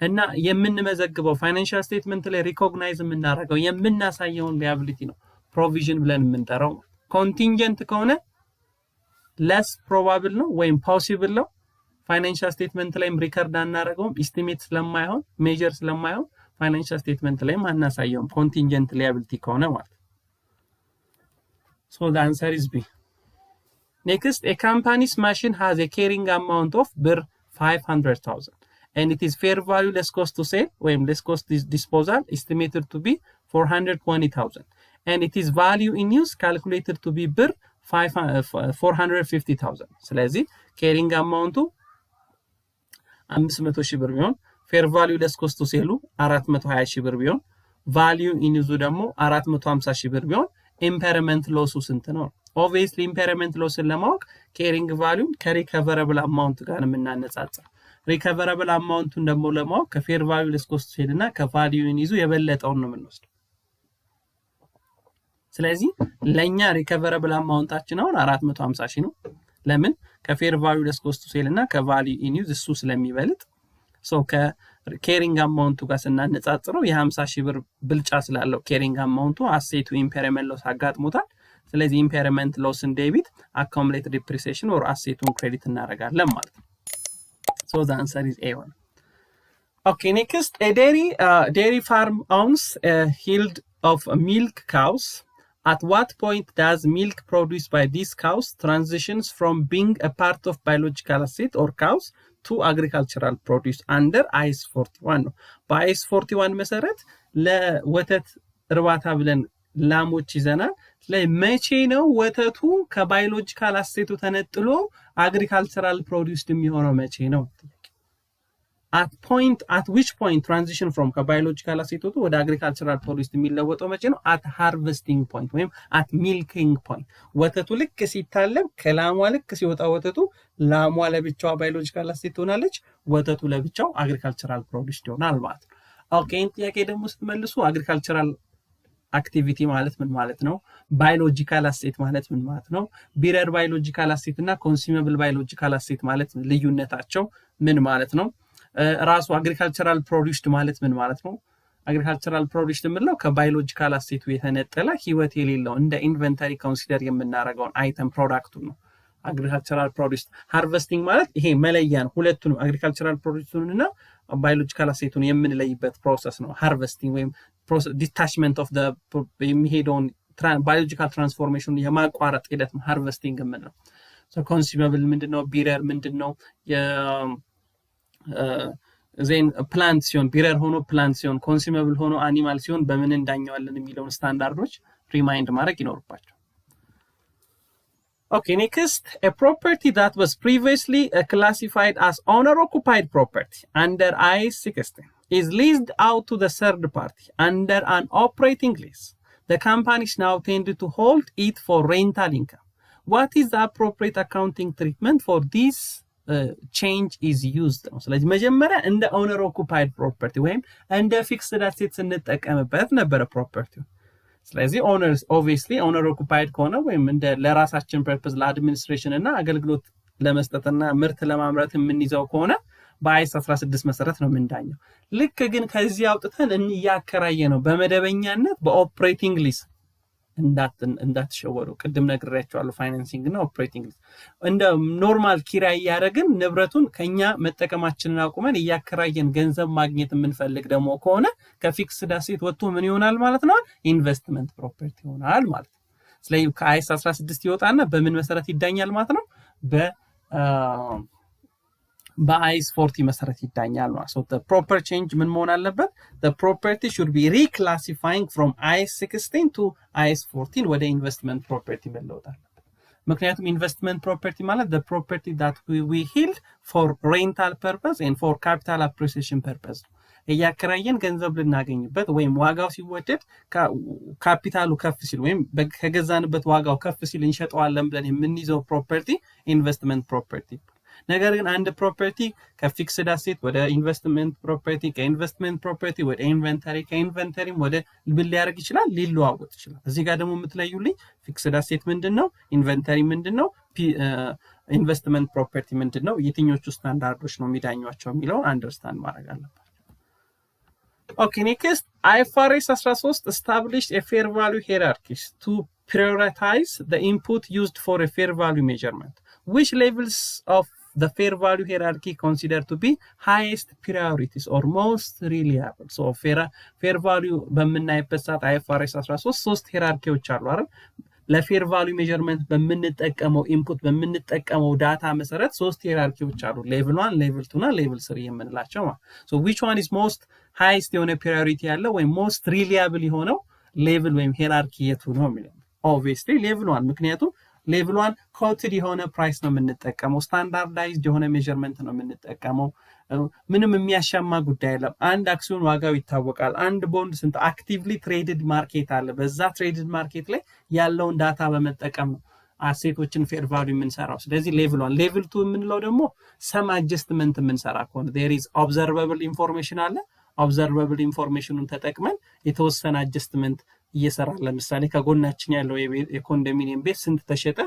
እና የምንመዘግበው ፋይናንሻል ስቴትመንት ላይ ሪኮግናይዝ የምናደርገው የምናሳየውን ሊያቢሊቲ ነው ፕሮቪዥን ብለን የምንጠራው። ኮንቲንጀንት ከሆነ ለስ ፕሮባብል ነው ወይም ፖሲብል ነው ፋይናንሻል ስቴትመንት ላይም ሪከርድ አናደርገውም ኢስቲሜት ስለማይሆን ሜጀር ስለማይሆን ፋይናንሻል ስቴትመንት ላይም አናሳየውም ኮንቲንጀንት ሊያቢሊቲ ከሆነ ማለት። So the answer is B. Next, a company's machine has a carrying amount of ብር 500,000 and it is fair value less cost to sale ወይም less cost disposal estimated to be 420,000 and it is value in use calculated to be ብር 450,000 ስለዚህ carrying amount 500,000 ብር ቢሆን fair value less cost to sale 420,000 ብር ቢሆን value in use ደግሞ 450,000 ብር ቢሆን impairment loss ስንት ነው? obviously impairment loss ለማወቅ carrying value ከሪከቨረብል አማውንት ጋር የምናነጻጽር ሪከቨረብል አማውንቱን ደግሞ ለማወቅ ከፌር ቫልዩ ለስ ኮስት ሴል እና ከቫልዩ ኢን ዩዝ የበለጠውን ነው የምንወስደው። ስለዚህ ለኛ ሪከቨረብል አማውንታችን አሁን 450,000 ነው። ለምን? ከፌር ቫልዩ ለስ ኮስት ሴል እና ከቫልዩ ኢን ዩዝ እሱ ስለሚበልጥ ሶ ከኬሪንግ አማውንቱ ጋር ስናነጻጽረው የ50,000 ብር ብልጫ ስላለው ኬሪንግ አማውንቱ አሴቱ ኢምፔሪመንት ሎስ አጋጥሞታል። ስለዚህ ኢምፔሪመንት ሎስን ዴቢት አካሙሌትድ ዲፕሪሲዬሽን ኦር አሴቱን ክሬዲት እናደርጋለን ማለት ነው። So the answer is A1. Okay, next, a dairy farm owns a yield of milk cows. At what point does milk produced by these cows transitions from being a part of biological asset or cows to agricultural produce under IS 41? By IS 41 መሰረት ለወተት እርባታ ብለን ላሞች ይዘናል። ለመቼ ነው ወተቱ ከባዮሎጂካል አሴቱ ተነጥሎ አግሪካልቸራል ፕሮዲዩስድ የሚሆነው መቼ ነው? at which point transition from ከባዮሎጂካል አሴቱ ወደ አግሪካልቸራል ፕሮዲዩስድ የሚለወጠው መቼ ነው? at harvesting point ወይም at milking point። ወተቱ ልክ ሲታለብ ከላሟ ልክ ሲወጣ ወተቱ ላሟ ለብቻው ባዮሎጂካል አሴት ሆናለች፣ ወተቱ ለብቻው አግሪካልቸራል ፕሮዲዩስድ ይሆናል ማለት ነው። ኦኬ፣ ጥያቄ ደግሞ ስትመልሱ አግሪካልቸራል አክቲቪቲ ማለት ምን ማለት ነው? ባዮሎጂካል አሴት ማለት ምን ማለት ነው? ቢረር ባዮሎጂካል አሴት እና ኮንሱሜብል ባዮሎጂካል አሴት ማለት ልዩነታቸው ምን ማለት ነው? ራሱ አግሪካልቸራል ፕሮዲዩስድ ማለት ምን ማለት ነው? አግሪካልቸራል ፕሮዲዩስድ የምንለው ከባዮሎጂካል አሴቱ የተነጠለ ህይወት የሌለው እንደ ኢንቨንተሪ ኮንሲደር የምናደርገውን አይተም ፕሮዳክቱን ነው አግሪካልቸራል ፕሮዲዩስድ። ሃርቨስቲንግ ማለት ይሄ መለያ ነው። ሁለቱንም አግሪካልቸራል ፕሮዲዩስዱን እና ባዮሎጂካል አሴቱን የምንለይበት ፕሮሰስ ነው ሃርቨስቲንግ ወይም ዲታችመንት ኦፍ የሚሄደውን ባዮሎጂካል ትራንስፎርሜሽን የማቋረጥ ሂደት ነው ሃርቨስቲንግ የምንለው። ኮንሱሜብል ምንድነው? ቢረር ምንድነው? ዜን ፕላንት ሲሆን ቢረር ሆኖ ፕላንት ሲሆን ኮንሱሜብል ሆኖ አኒማል ሲሆን በምን እንዳኛዋለን የሚለውን ስታንዳርዶች ሪማይንድ ማድረግ ይኖርባቸው። Okay, next, a property that was previously classified as owner-occupied property under IS 16 is leased out to the third party under an operating lease. The companies now tend to hold it for rental income. What is the appropriate accounting treatment for this change is used? ስለዚህ መጀመሪያ እንደ owner-occupied property ወይም እንደ fixed assets እንጠቀምበት ነበረ ፕሮፐርቲው። ስለዚህ ኦነርስ ኦብቪየስሊ ኦነር ኦኩፓይድ ከሆነ ወይም እንደ ለራሳችን ፐርፐዝ ለአድሚኒስትሬሽን እና አገልግሎት ለመስጠትና ምርት ለማምረት የምንይዘው ከሆነ በአይስ 16 መሰረት ነው የምንዳኘው። ልክ ግን ከዚህ አውጥተን እያከራየ ነው በመደበኛነት በኦፕሬቲንግ ሊስ እንዳትሸወሩ። ቅድም ነግሬያቸዋለሁ ፋይናንሲንግ እና ኦፕሬቲንግ ሊስ እንደ ኖርማል ኪራይ ያደረግን ንብረቱን ከኛ መጠቀማችንን አቁመን እያከራየን ገንዘብ ማግኘት የምንፈልግ ደግሞ ከሆነ ከፊክስድ አሴት ወጥቶ ምን ይሆናል ማለት ነው? ኢንቨስትመንት ፕሮፐርቲ ይሆናል ማለት ነው። ስለዚህ ከአይስ 16 ይወጣና በምን መሰረት ይዳኛል ማለት ነው? በአይስ 40 መሰረት ይዳኛል ማለት ነው። the proper change ምን መሆን አለበት? the property should be reclassifying from IS 16 to IS 14 ወደ ኢንቨስትመንት ፕሮፐርቲ መለወጥ አለበት። ምክንያቱም ኢንቨስትመንት ፕሮፐርቲ ማለት the property that we held for rental purpose and for capital appreciation purpose። እያከራየን ገንዘብ ልናገኝበት ወይም ዋጋው ሲወደድ ካፒታሉ ከፍ ሲል ወይም ከገዛንበት ዋጋው ከፍ ሲል እንሸጠዋለን ብለን የምንይዘው ፕሮፐርቲ ኢንቨስትመንት ፕሮፐርቲ። ነገር ግን አንድ ፕሮፐርቲ ከፊክስድ አሴት ወደ ኢንቨስትመንት ፕሮፐርቲ፣ ከኢንቨስትመንት ፕሮፐርቲ ወደ ኢንቨንተሪ፣ ከኢንቨንተሪም ወደ ብል ሊያደርግ ይችላል፣ ሊለዋወጥ ይችላል። እዚህ ጋር ደግሞ የምትለዩልኝ ፊክስድ አሴት ምንድነው፣ ኢንቨንተሪ ምንድነው፣ ኢንቨስትመንት ፕሮፐርቲ ምንድነው፣ የትኞቹ ስታንዳርዶች ነው የሚዳኟቸው የሚለውን አንደርስታንድ ማድረግ አለባቸው። ኦኬ ኔክስት IFRS 13 established a fair value hierarchies to prioritize the input used for a fair value measurement. Which levels of the fair value hierarchy considered to be highest priorities or most reliable? So fair value በምናይበት ሰዓት IFRS 13 ሶስት ሂራርኪዎች አሉ አይደል? ለፌር ቫልዩ ሜዠርመንት በምንጠቀመው ኢንፑት በምንጠቀመው ዳታ መሰረት ሶስት ሂራርኪዎች አሉ። ሌቭል 1 ሌቭል 2 እና ሌቭል 3 የምንላቸው ማለት። So which one is most highest የሆነ priority ያለው ወይም most reliable የሆነው ሌቭል ወይም ሂራርኪ የቱ ነው የሚለው? obviously ሌቭል 1 ምክንያቱም ሌቭል 1 ኮትድ የሆነ ፕራይስ ነው የምንጠቀመው፣ ስታንዳርዳይዝድ የሆነ ሜዠርመንት ነው የምንጠቀመው። ምንም የሚያሻማ ጉዳይ የለም። አንድ አክሲዮን ዋጋው ይታወቃል። አንድ ቦንድ ስንት አክቲቭሊ ትሬድድ ማርኬት አለ። በዛ ትሬድድ ማርኬት ላይ ያለውን ዳታ በመጠቀም ነው አሴቶችን ፌር ቫልዩ የምንሰራው። ስለዚህ ሌቭል 1። ሌቭል 2 የምንለው ደግሞ ሰም አጀስትመንት የምንሰራ ከሆነ there is observable information አለ። observable informationን ተጠቅመን የተወሰነ አጀስትመንት እየሰራን፣ ለምሳሌ ከጎናችን ያለው የኮንዶሚኒየም ቤት ስንት ተሸጠ፣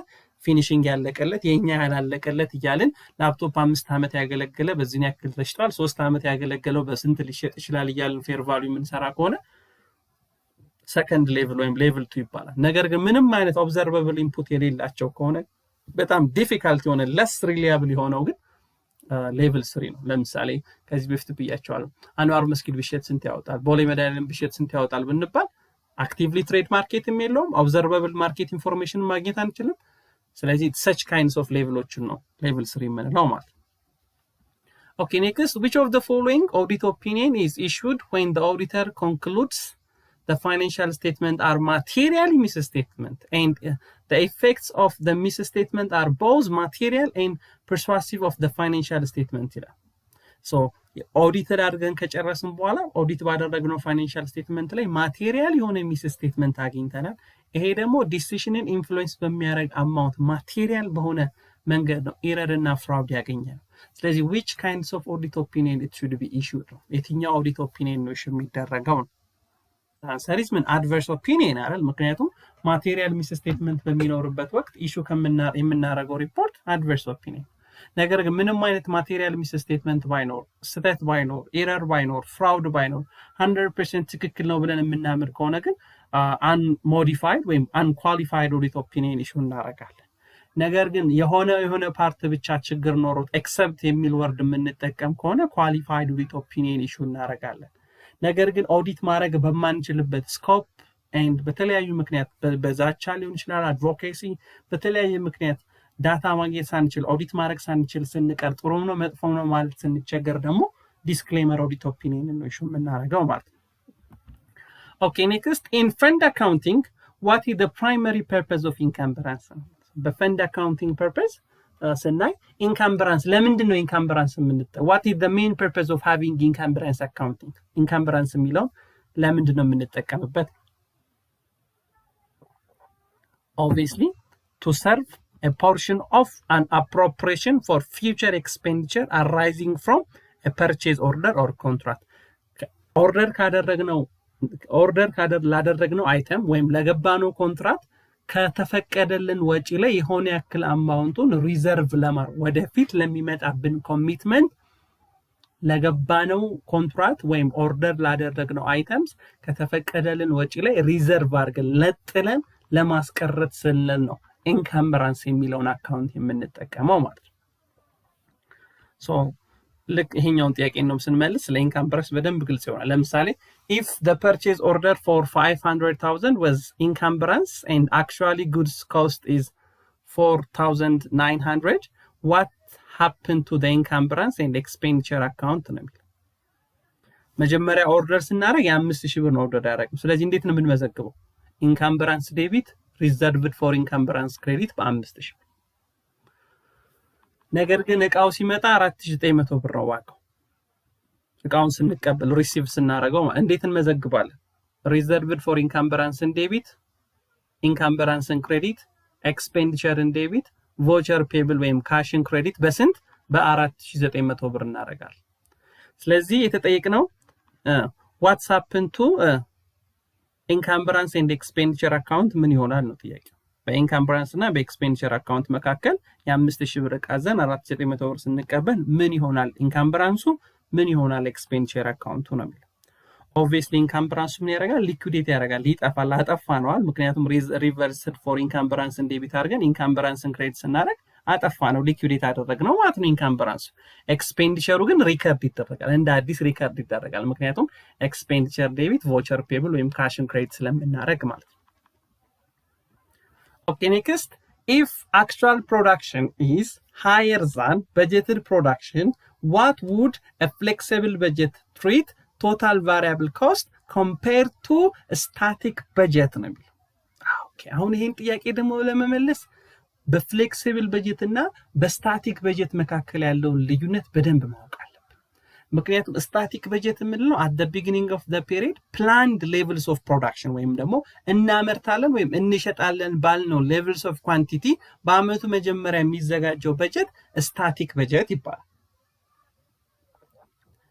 ፊኒሺንግ ያለቀለት፣ የኛ ያላለቀለት እያልን ላፕቶፕ 5 ዓመት ያገለገለ በዚህን ያክል ተሽጧል፣ 3 ዓመት ያገለገለው በስንት ሊሸጥ ይችላል እያልን ፌር ቫልዩ የምንሰራ ከሆነ ሰከንድ ሌቭል ወይም ሌቭል 2 ይባላል። ነገር ግን ምንም አይነት ኦብዘርቨብል ኢንፑት የሌላቸው ከሆነ በጣም ዲፊካልት የሆነ ለስ ሪሊያብል የሆነው ግን ሌቭል 3 ነው። ለምሳሌ ከዚህ በፊት ብያቸዋለሁ፣ አንዋር መስጊድ ቢሸጥ ስንት ያወጣል፣ ቦሌ መድኃኒዓለም ቢሸጥ ስንት ያወጣል ብንባል አክቲቭሊ ትሬድ ማርኬትም የለውም፣ ኦብዘርቨብል ማርኬት ኢንፎርሜሽን ማግኘት አንችልም። ስለዚህ such kinds of ሌቭሎችን ነው ሌቭል 3 የምንለው ማለት ነው። Okay, next, which of the following audit opinion is issued when the auditor concludes the financial statement are materially misstatement and the effects of the misstatement are both material and persuasive of the financial statement ይላል። ሶ ኦዲተር አድርገን ከጨረስን በኋላ ኦዲት ባደረግነው ፋይናንሻል ስቴትመንት ላይ ማቴሪያል የሆነ ሚስ ስቴትመንት አግኝተናል። ይሄ ደግሞ ዲሲሽንን ኢንፍሉዌንስ በሚያደርግ አማውንት ማቴሪያል በሆነ መንገድ ነው ኤረር እና ፍራውድ ያገኘነው። ስለዚህ which kinds of audit opinion it should be issued ነው፣ የትኛው ኦዲት ኦፒኒየን ነው የሚደረገው ነው። አንሰሪስ ምን አድቨርስ ኦፒኒየን አይደል? ምክንያቱም ማቴሪያል ሚስ ስቴትመንት በሚኖርበት ወቅት ኢሹ የምናደርገው ሪፖርት አድቨርስ ኦፒኒየን። ነገር ግን ምንም አይነት ማቴሪያል ሚስ ስቴትመንት ባይኖር፣ ስህተት ባይኖር፣ ኤረር ባይኖር፣ ፍራውድ ባይኖር 100% ትክክል ነው ብለን የምናምር ከሆነ ግን አንሞዲፋይድ ወይም አንኳሊፋይድ ኦዲት ኦፒኒየን ኢሹ እናደርጋለን። ነገር ግን የሆነ ፓርት ብቻ ችግር ኖሮት ኤክሰፕት የሚል ወርድ የምንጠቀም ከሆነ ኳሊፋይድ ኦዲት ኦፒኒየን ኢሹ እናደርጋለን። ነገር ግን ኦዲት ማድረግ በማንችልበት ስኮፕ ኤንድ በተለያዩ ምክንያት በዛቻ ሊሆን ይችላል፣ አድቮኬሲ፣ በተለያየ ምክንያት ዳታ ማግኘት ሳንችል ኦዲት ማድረግ ሳንችል ስንቀር ጥሩ ነው መጥፎ ነው ማለት ስንቸገር ደግሞ ዲስክሌመር ኦዲት ኦፒኒየን ነው ኢሹ የምናደርገው ማለት ነው። ኦኬ ኔክስት ኢን ፈንድ አካውንቲንግ ዋት ኢዝ ዘ ፕራይመሪ ፐርፐዝ ኦፍ ኢንካምበራንስ? በፈንድ አካውንቲንግ ፐርፐዝ ስናይ ኢንካምበራንስ ለምንድን ነው ኢንካምበራንስ የምንጠቀመው? ዋት ኢዝ ዘ ሜን ፐርፐዝ ኦፍ ሃቪንግ ኢንካምበራንስ አካውንቲንግ? ኢንካምበራንስ የሚለው ለምንድን ነው የምንጠቀምበት? ኦብቪየስሊ ቱ ሰርቭ a portion of an appropriation for future expenditure arising from a purchase order or contract. ኦርደር ላደረግነው አይተም ወይም ለገባነው ኮንትራክት ከተፈቀደልን ወጪ ላይ የሆነ ያክል አማውንቱን ሪዘርቭ ለማድረግ ወደፊት ለሚመጣብን ኮሚትመንት ለገባነው ኮንትራክት ወይም ኦርደር ላደረግነው አይተምስ ከተፈቀደልን ወጪ ላይ ሪዘርቭ አድርገን ለጥለን ለማስቀረት ስንል ነው ኢንካምበራንስ የሚለውን አካውንት የምንጠቀመው ማለት ነው። ሶ ልክ ይሄኛውን ጥያቄ ነው ስንመልስ ለኢንካምበራንስ በደንብ ግልጽ ይሆናል። ለምሳሌ if the purchase order for 500,000 was encumbrance and actually goods cost is 4,900, what happened to the encumbrance and expenditure account ነው የሚለው። መጀመሪያ ኦርደር ስናደርግ የ5000 ብር ነው ኦርደር ያደረግነው። ስለዚህ እንዴት ነው የምንመዘግበው? ኢንካምበራንስ ዴቢት reserved for encumbrance credit በ5000 ነገር ግን እቃው ሲመጣ 4900 ብር ነው ዋጋው። እቃውን ስንቀበል ሪሲቭ ስናደርገው እንዴት እንመዘግባለን? ሪዘርቭድ ፎር ኢንካምበራንስን ዴቢት፣ ኢንካምበራንስን ክሬዲት፣ ኤክስፔንዲቸርን ዴቢት፣ ቮቸር ፔብል ወይም ካሽን ክሬዲት በስንት በ4900 ብር እናደርጋለን። ስለዚህ የተጠየቅነው ዋትስ ሃፕን ቱ ኢንካምበራንስ ኤንድ ኤክስፔንዲቸር አካውንት ምን ይሆናል ነው ጥያቄው። በኢንካምበራንስ እና በኤክስፔንዲቸር አካውንት መካከል የ5000 ብር ዕቃ ዘን 4900 ብር ስንቀበል ምን ይሆናል ኢንካምበራንሱ፣ ምን ይሆናል ኤክስፔንዲቸር አካውንቱ ነው የሚለው። ኦብቪየስሊ ኢንካምበራንሱ ምን ያደርጋል? ሊኩዊዴት ያደርጋል፣ ይጠፋል። አጠፋነዋል። ምክንያቱም ሪቨርስድ ፎር ኢንካምበራንስን ዴቢት አድርገን ኢንካምበራንስን ክሬዲት ስናደርግ አጠፋ ነው፣ ሊኩዊዴት አደረግነው ማለት ነው ኢንካምበራንሱ። ኤክስፔንዲቸሩ ግን ሪከርድ ይደረጋል፣ እንደ አዲስ ሪከርድ ይደረጋል። ምክንያቱም ኤክስፔንዲቸር ዴቢት ቮቸር ፔብል ወይም ካሽን ክሬዲት ስለምናደርግ ማለት ነው። ኦኬ ኔክስት if actual production is higher than budgeted production, what would a flexible budget treat total variable cost compared to a static budget ነው የሚለው። ኦኬ አሁን ይሄን ጥያቄ ደግሞ ለመመለስ በፍሌክሲብል በጀት እና በስታቲክ በጀት መካከል ያለውን ልዩነት በደንብ ማወቅ አለብን። ምክንያቱም ስታቲክ በጀት የምንለው at the beginning of the period planned levels of production ወይም ደግሞ እናመርታለን ወይም እንሸጣለን ባልነው levels of quantity በአመቱ መጀመሪያ የሚዘጋጀው በጀት ስታቲክ በጀት ይባላል።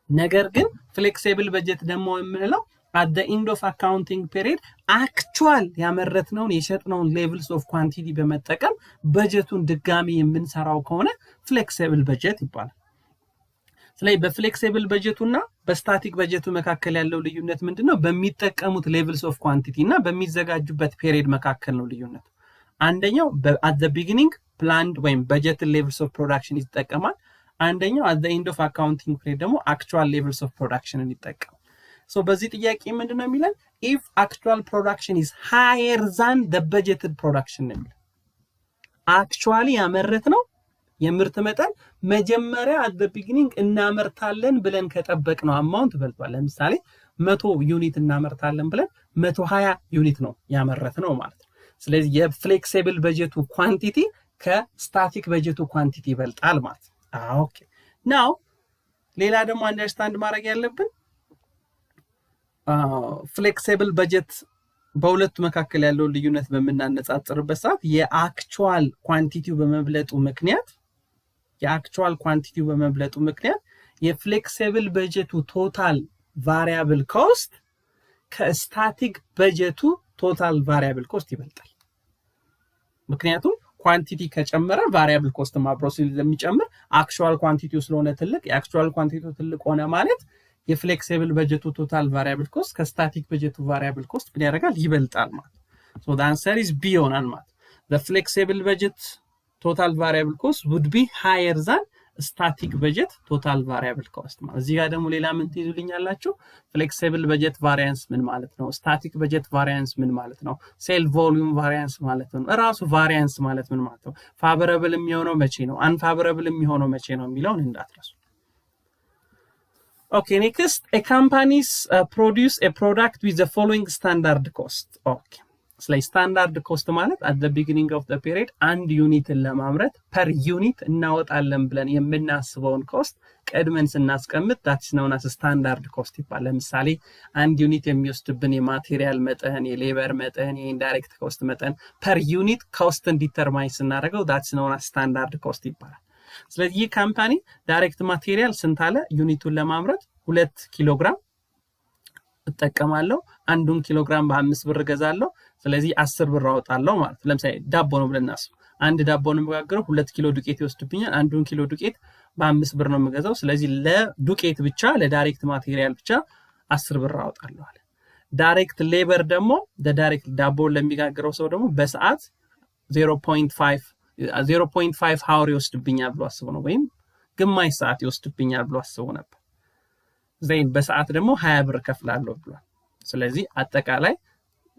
ነገር ግን ፍሌክሲብል በጀት ደግሞ የምንለው at the end of accounting period actual ያመረትነውን የሸጥነውን levels of quantity በመጠቀም በጀቱን ድጋሚ የምንሰራው ከሆነ ፍሌክሲብል በጀት ይባላል። ስለዚህ በፍሌክሲብል በጀቱና በስታቲክ በጀቱ መካከል ያለው ልዩነት ምንድነው? በሚጠቀሙት levels of quantity እና በሚዘጋጁበት ፔሪድ መካከል ነው ልዩነቱ። አንደኛው at the beginning planned ወይም budgeted levels of production ይጠቀማል። አንደኛው at the end of accounting period ደግሞ actual levels of production ይጠቀማል። so በዚህ ጥያቄ ምንድነው የሚለን? if actual production is higher than the budgeted production ነው የሚለው። actually ያመረትነው የምርት መጠን መጀመሪያ at the beginning እናመርታለን ብለን ከጠበቅነው አማውንት በልጧል። ለምሳሌ 100 ዩኒት እናመርታለን ብለን 120 ዩኒት ነው ያመረትነው ማለት ነው። ስለዚህ የፍሌክሲብል በጀቱ ኳንቲቲ ከስታቲክ በጀቱ ኳንቲቲ ይበልጣል ማለት ነው። ኦኬ ናው ሌላ ደግሞ አንደርስታንድ ማድረግ ያለብን ፍሌክሲብል በጀት በሁለቱ መካከል ያለው ልዩነት በመናነጻጽርበት ሰዓት የአክቹዋል ኳንቲቲው በመብለጡ ምክንያት የፍሌክሲብል በጀቱ ቶታል ቫሪያብል ኮስት ከስታቲክ በጀቱ ቶታል ቫሪያብል ኮስት ይበልጣል። ምክንያቱም ኳንቲቲ ከጨመረ ቫሪያብል ኮስት አብሮ ስለሚጨምር አክቹዋል ኳንቲቲው ስለሆነ ትልቅ የአክቹዋል ኳንቲቲው ትልቅ ሆነ ማለት የፍሌክሲብል በጀቱ ቶታል ቫሪያብል ኮስት ከስታቲክ በጀቱ ቫሪያብል ኮስት ምን ያደርጋል? ይበልጣል ማለት። so the answer is B ይሆናል ማለት። the flexible budget total variable cost would be higher than static budget total variable cost ማለት። እዚህ ጋር ደግሞ ሌላ ምን ትይዙልኛላችሁ? flexible budget variance ምን ማለት ነው? static budget variance ምን ማለት ነው? sale volume variance ማለት ነው? ራሱ variance ማለት ምን ማለት ነው? favorable የሚሆነው መቼ ነው? unfavorable የሚሆነው መቼ ነው የሚለውን እንዳትረሱ። Okay, next, a companies produce a product with the following standard cost. Okay. So standard cost ማለት at the beginning of the period አንድ ዩኒትን ለማምረት per unit እናወጣለን ብለን የምናስበውን ኮስት ቀድመን ስናስቀምጥ that's known as standard cost ይባላል። ለምሳሌ አንድ ዩኒት የሚወስድብን የማቴሪያል መጠን፣ የሌበር መጠን፣ የኢንዳይሬክት ኮስት መጠን per unit ኮስትን ዲተርማይን ስናደርገው that's known as standard cost ይባላል። ስለዚህ ይህ ካምፓኒ ዳይሬክት ማቴሪያል ስንት አለ? ዩኒቱን ለማምረት 2 ኪሎ ግራም እጠቀማለሁ። አንዱን ኪሎ ግራም በ5 ብር ገዛለሁ። ስለዚህ 10 ብር አወጣለሁ ማለት ነው። ለምሳሌ ዳቦ ነው ብለን እናስብ። አንድ ዳቦ ነው የምጋግረው፣ 2 ኪሎ ዱቄት ይወስድብኛል። አንዱን ኪሎ ዱቄት በ5 ብር ነው የምገዛው። ስለዚህ ለዱቄት ብቻ ለዳይሬክት ማቴሪያል ብቻ 10 ብር አወጣለሁ አለ። ዳይሬክት ሌበር ደግሞ ለዳይሬክት ዳቦ ለሚጋግረው ሰው ደግሞ በሰዓት 0.5 ሃወር ይወስድብኛል ብሎ አስቦ ነው፣ ወይም ግማሽ ሰዓት ይወስድብኛል ብሎ አስቦ ነበር። ዘይን በሰዓት ደግሞ 20 ብር ከፍላለሁ ብሏል። ስለዚህ አጠቃላይ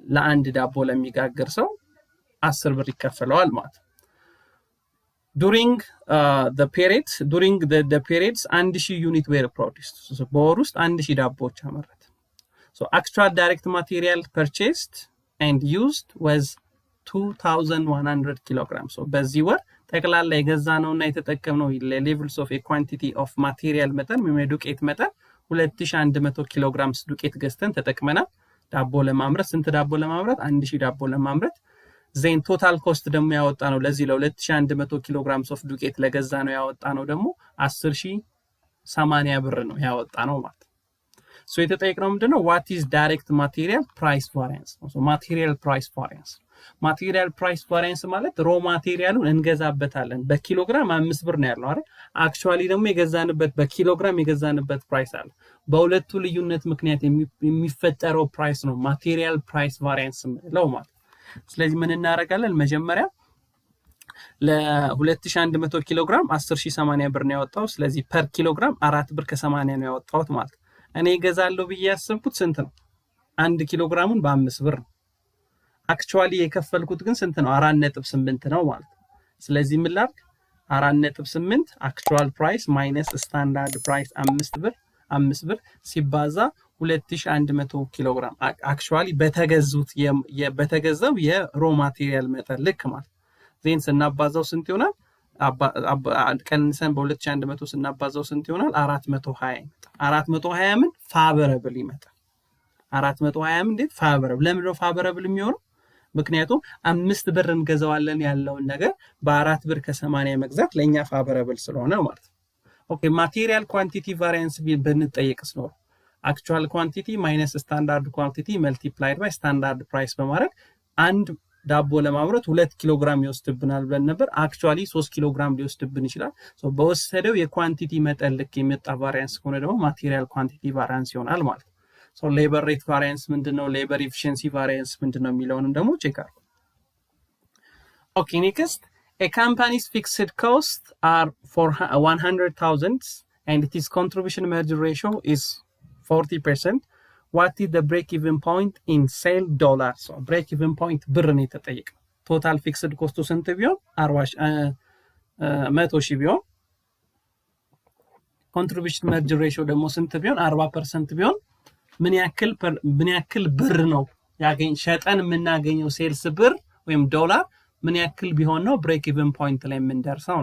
ለአንድ ዳቦ ለሚጋግር ሰው 10 ብር ይከፈለዋል ማለት ነው። during the periods 1000 ዩኒት were produced. so በወር ውስጥ 1000 ዳቦዎች አመረተ። so actual direct material purchased and used was 2100 kilogram. so በዚህ ወር ጠቅላላ የገዛነውና የተጠቀምነው levels of a quantity of material መጠን ወይም የዱቄት መጠን 2100 ኪሎ ግራም ዱቄት ገዝተን ተጠቅመናል ዳቦ ለማምረት ስንት ዳቦ ለማምረት 1000 ዳቦ ለማምረት ዜን ቶታል ኮስት ደግሞ ያወጣ ነው ለዚህ ለ2100 ኪሎ ግራም ሶፍ ዱቄት ለገዛ ነው ያወጣ ነው ደግሞ 10080 ብር ነው ያወጣ ነው ማለት ሶ የተጠየቅነው ምንድነው what is direct material price variance ሶ material price variance ማቴሪያል ፕራይስ ቫሪያንስ ማለት ሮ ማቴሪያሉን እንገዛበታለን በኪሎግራም 5 ብር ነው ያለው አይደል አክቹአሊ ደግሞ የገዛንበት በኪሎግራም የገዛንበት ፕራይስ አለ በሁለቱ ልዩነት ምክንያት የሚፈጠረው ፕራይስ ነው ማቴሪያል ፕራይስ ቫሪያንስ ነው ማለት ስለዚህ ምን እናደርጋለን መጀመሪያ ለ2100 ኪሎግራም 10080 ብር ነው ያወጣው ስለዚህ ፐር ኪሎግራም 4 ብር ከ80 ነው ያወጣው ማለት እኔ ገዛለሁ ብዬ ያሰብኩት ስንት ነው 1 ኪሎግራሙን በ5 ብር አክቹአሊ የከፈልኩት ግን ስንት ነው 4.8 ነው ማለት ስለዚህ ምን ላድርግ 4.8 አክቹአል ፕራይስ ማይነስ ስታንዳርድ ፕራይስ 5 ብር ሲባዛ 2100 ኪሎግራም አክቹአሊ በተገዛው የሮ ማቴሪያል መጠን ልክ ማለት ዜን ስናባዛው ስንት ይሆናል ቀንሰን በ2100 ስናባዛው ስንት ይሆናል 420 ምን ፋቨረብል ይመጣል 420 እንዴት ፋቨረብል ለምን ነው ፋቨረብል የሚሆነው ምክንያቱም 5 ብር እንገዛዋለን ያለውን ነገር በ4 ብር ከ80 መግዛት ለኛ ፋቨረብል ስለሆነ ማለት ነው ኦኬ ማቴሪያል ኳንቲቲ ቫሪያንስ ብንጠይቅስ ነው አክቹአል ኳንቲቲ ማይነስ ስታንዳርድ ኳንቲቲ መልቲፕላይድ ባይ ስታንዳርድ ፕራይስ በማድረግ አንድ ዳቦ ለማምረት 2 ኪሎ ግራም ይወስድብናል ብለን ነበር አክቹአሊ 3 ኪሎ ግራም ሊወስድብን ይችላል ሶ በወሰደው የኳንቲቲ መጠን ልክ የመጣ ቫሪያንስ ከሆነ ደግሞ ማቴሪያል ኳንቲቲ ቫሪያንስ ይሆናል ማለት So labor rate variance ምንድነው labor efficiency variance ምንድነው የሚለውንም ደግሞ ቼክ አድርጉ Okay next a company's fixed costs are for 100,000 and its contribution margin ratio is 40% what is the break even point in sale dollars so break even point ብር ነው የተጠየቀው total fixed cost ስንት ቢሆን 100,000 ቢሆን contribution margin ratio ደግሞ ስንት ቢሆን 40% ቢሆን ምን ያክል ብር ነው ያገኝ ሸጠን የምናገኘው ሴልስ ብር ወይም ዶላር ምን ያክል ቢሆን ነው ብሬክ ኢቭን ፖይንት ላይ የምንደርሰው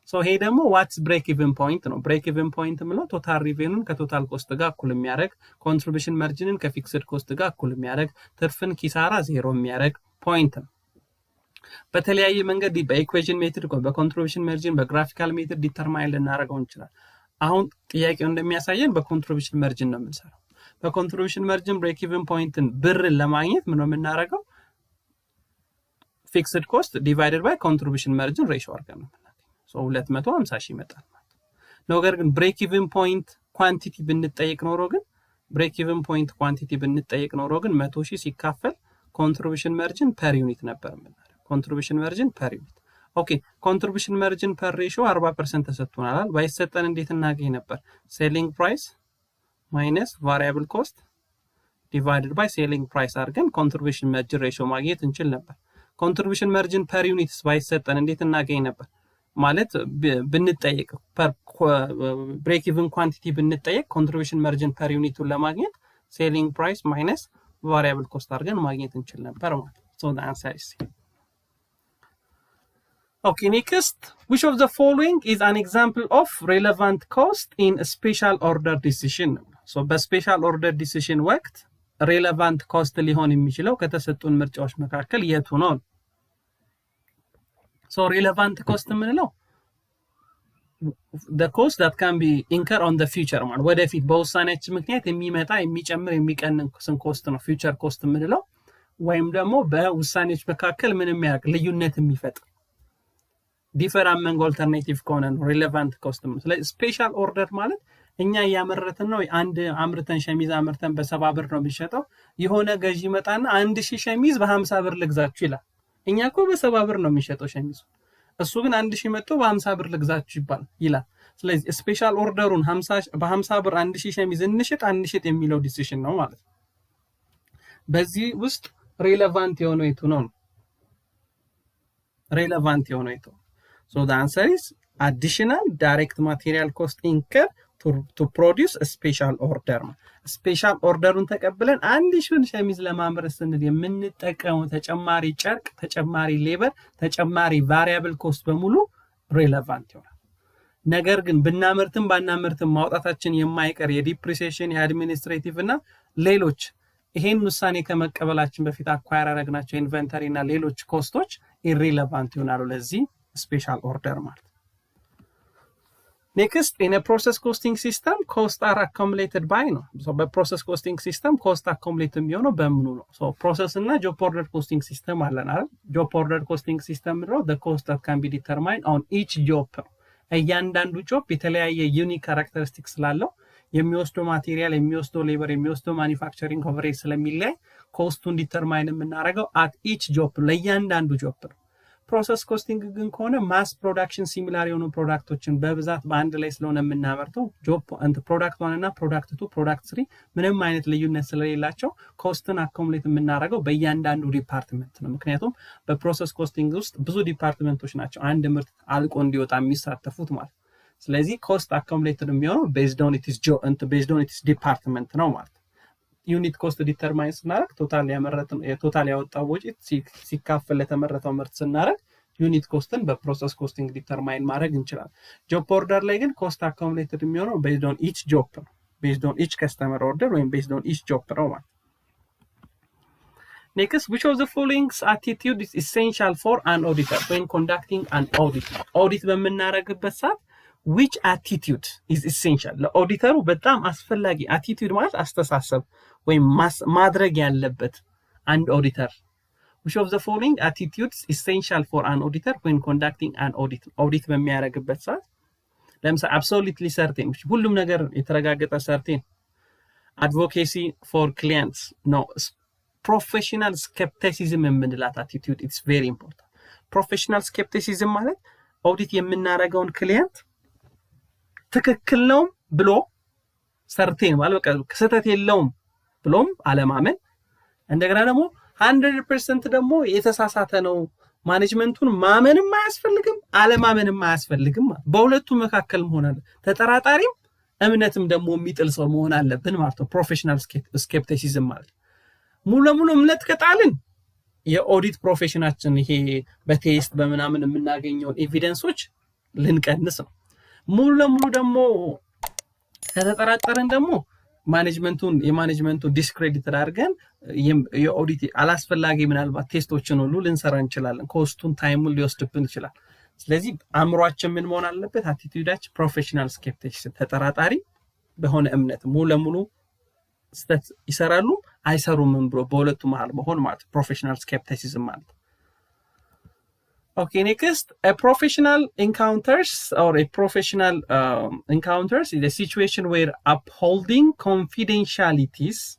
ሶ ይሄ ደግሞ ዋትስ ብሬክ ኢቭን ፖይንት ነው ብሬክ ኢቭን ፖይንት ማለት ቶታል ሪቬኑን ከቶታል ኮስት ጋር እኩል የሚያደርግ ኮንትሪቢዩሽን ማርጂንን ከፊክስድ ኮስት ጋር እኩል የሚያደርግ ትርፍን ኪሳራ ዜሮ የሚያደርግ ፖይንት ነው በተለያየ መንገድ በኢኩዌሽን ሜትድ በኮንትሪቢዩሽን ማርጂን በግራፊካል ሜትድ ዲተርማይን ልናደርገው እንችላለን አሁን ጥያቄው እንደሚያሳየን በኮንትሪቢዩሽን ማርጂን ነው የምንሰራው በኮንትሪቢዩሽን ማርጂን ብሬክ ኢቭን ፖይንትን ብር ለማግኘት ምን ነው የምናደርገው ፊክስድ ኮስት ዲቫይድድ ባይ ኮንትሪቢዩሽን ማርጂን ሬሽዮ አድርገን ነው ሶ 250 ሺህ ይመጣል ማለት ነገር ግን ብሬክ ኢቭን ፖይንት ኳንቲቲ ብንጠይቅ ኖሮ ግን ብሬክ ኢቭን ፖይንት ኳንቲቲ ብንጠይቅ ኖሮ ግን 100 ሺህ ሲካፈል ኮንትሪቢዩሽን ማርጂን ፐር ዩኒት ነበር የምናደርገው ኮንትሪቢዩሽን ማርጂን ፐር ዩኒት ኦኬ ኮንትሪቢዩሽን ማርጂን ፐር ሬሽዮ 40% ተሰጥቶናል ባይሰጠን እንዴት እናገኝ ነበር ሴሊንግ ፕራይስ minus variable cost divided by selling price አድርገን contribution margin ratio ማግኘት እንችል ነበር contribution margin per unit ባይሰጠን እንዴት እናገኝ ነበር ማለት ብንጠይቅ break even quantity ብንጠይቅ contribution margin per unit ለማግኘት selling price minus variable cost አድርገን ማግኘት እንችል ነበር ማለት so the answer is C Okay, next, which of the following is an example of relevant cost in a special order decision? So, by special order decision ወቅት relevant cost ሊሆን የሚችለው ከተሰጡን ምርጫዎች መካከል የቱ ነው? So, relevant cost ምንለው the cost that can be incurred on the future ማለት ወደፊት በውሳኔያችን ምክንያት የሚመጣ የሚጨምር የሚቀንስ ኮስት ነው future cost ምንለው ወይም ደግሞ በውሳኔዎች መካከል ምንም ያርቅ ልዩነት የሚፈጥር different among alternative ከሆነ ነው relevant cost ነው ስለዚህ ስፔሻል ኦርደር ማለት እኛ ያመረተን ነው አንድ አምርተን ሸሚዝ አምርተን በ70 ብር ነው የሚሸጠው የሆነ ገዢ መጣና 1000 ሸሚዝ በ50 ብር ልግዛችሁ ይላል እኛ እኮ በ70 ብር ነው የሚሸጠው ሸሚዝ እሱ ግን 1000 መጥቶ በ50 ብር ልግዛችሁ ይላል ስለዚህ ስፔሻል ኦርደሩን 50 በ50 ብር 1000 ሸሚዝ እንሽጥ የሚለው ዲሲሽን ነው ማለት ነው በዚህ ውስጥ ሬሌቫንት የሆነው የቱ ነው ሬሌቫንት የሆነው የቱ So the answer is additional direct material cost incurred to produce a special order. Special orderን ተቀበለን 1000 ሸሚዝ ለማምረት ስንል የምንጠቀመው ተጨማሪ ጨርቅ፣ ተጨማሪ ሌበር፣ ተጨማሪ variable cost በሙሉ relevant ይሆናል። ነገር ግን ብናመርትም ባናመርትም ማውጣታችን የማይቀር የዲፕሪሲዬሽን የአድሚኒስትሬቲቭ እና ሌሎች ይሄን ውሳኔ ከመቀበላችን በፊት አኳየር ያደረግናቸው ኢንቨንተሪ እና ሌሎች ኮስቶች ኢሪሌቫንት ይሆናሉ ለዚህ ስፔሻል ኦርደር ማለት። Next, in a process costing system, costs are accumulated by ነው። So በፕሮሰስ ኮስቲንግ ሲስተም ኮስት አኮሙሌት የሚሆነው በምኑ ነው? So ፕሮሰስ እና ጆብ ኦርደር ኮስቲንግ ሲስተም አለን አይደል? ጆብ ኦርደር ኮስቲንግ ሲስተም ነው the cost that can be determined on each job ነው። እያንዳንዱ ጆብ የተለያየ ዩኒክ ካራክተሪስቲክስ ስላለው የሚወስደው ማቴሪያል፣ የሚወስደው ሌበር፣ የሚወስደው ማኒፋክቸሪንግ ኦቨሬጅ ስለሚለይ ኮስቱን ዲተርማይን የምናደርገው at each job ለእያንዳንዱ ጆብ ነው። ፕሮሰስ ኮስቲንግ ግን ከሆነ ማስ ፕሮዳክሽን ሲሚላር የሆኑ ፕሮዳክቶችን በብዛት በአንድ ላይ ስለሆነ የምናመርተው ጆብ ፕሮዳክት 1 እና ፕሮዳክት 2 ፕሮዳክት 3 ምንም አይነት ልዩነት ስለሌላቸው ኮስትን አኮሙሌት የምናደርገው በእያንዳንዱ ዲፓርትመንት ነው። ምክንያቱም በፕሮሰስ ኮስቲንግ ውስጥ ብዙ ዲፓርትመንቶች ናቸው አንድ ምርት አልቆ እንዲወጣ የሚሳተፉት ማለት። ስለዚህ ኮስት አኮሙሌትድ የሚሆነው ቤዝድ ኦን ኢትስ ዲፓርትመንት ነው ማለት። ዩኒት ኮስት ዲተርማይን ስናደርግ ቶታል ያወጣው ወጪ ሲካፈል ለተመረተው ምርት ስናደርግ ዩኒት ኮስትን በፕሮሰስ ኮስቲንግ ዲተርማይን ማድረግ እንችላለን። ጆብ ኦርደር ላይ ግን ኮስት አኮሙሌትድ የሚሆነው ቤዝድ ኦን ኢች ጆብ ነው። ቤዝድ ኦን ኢች ከስተመር ኦርደር ወይም ቤዝድ ኦን ኢች ጆብ ነው ማለት። Next, which of the following attitude is essential for an auditor when conducting an audit? Audit በምናደርግበት ሰዓት which attitude is essential? ለኦዲተሩ በጣም አስፈላጊ attitude ማለት አስተሳሰብ ወይም ማድረግ ያለበት አንድ ኦዲተር which of the following attitudes essential for an auditor when conducting an audit? ኦዲት በሚያደርግበት ሰዓት ለምሳሌ absolutely certain ሁሉም ነገር የተረጋገጠ certain advocacy for clients no professional skepticism የምንላት attitude it's very important. professional skepticism ማለት ኦዲት የምናደርገውን ክሊየንት ትክክል ነው ብሎ ሰርቴን ማለት በቃ ክስተት የለውም ብሎም አለማመን እንደገና ደግሞ 100% ደግሞ የተሳሳተ ነው ማኔጅመንቱን ማመንም አያስፈልግም አለማመንም አያስፈልግም በሁለቱ መካከል መሆን አለ ተጠራጣሪም እምነትም ደግሞ የሚጥል ሰው መሆን አለብን ማለት ነው ፕሮፌሽናል ስኬፕቲሲዝም ማለት ሙሉ ለሙሉ እምነት ከጣልን የኦዲት ፕሮፌሽናችን ይሄ በቴስት በመናምን የምናገኘው ኤቪደንሶች ልንቀንስ ነው ሙሉ ለሙሉ ደግሞ ከተጠራጠረን ደግሞ የማኔጅመንቱን ዲስክሬዲት አድርገን የኦዲት አላስፈላጊ ምናልባት ቴስቶችን ሁሉ ልንሰራ እንችላለን ኮስቱን ታይሙን ሊወስድብን ይችላል ስለዚህ አእምሯችን ምን መሆን አለበት አቲቲዩዳችን ፕሮፌሽናል ስኬፕቲሲዝም ተጠራጣሪ በሆነ እምነት ሙሉ ለሙሉ ስህተት ይሰራሉ አይሰሩም ብሎ በሁለቱ መሃል መሆን ማለት ፕሮፌሽናል ስኬፕቲሲዝም ማለት Okay, next, a professional encounters is a situation where upholding confidentialities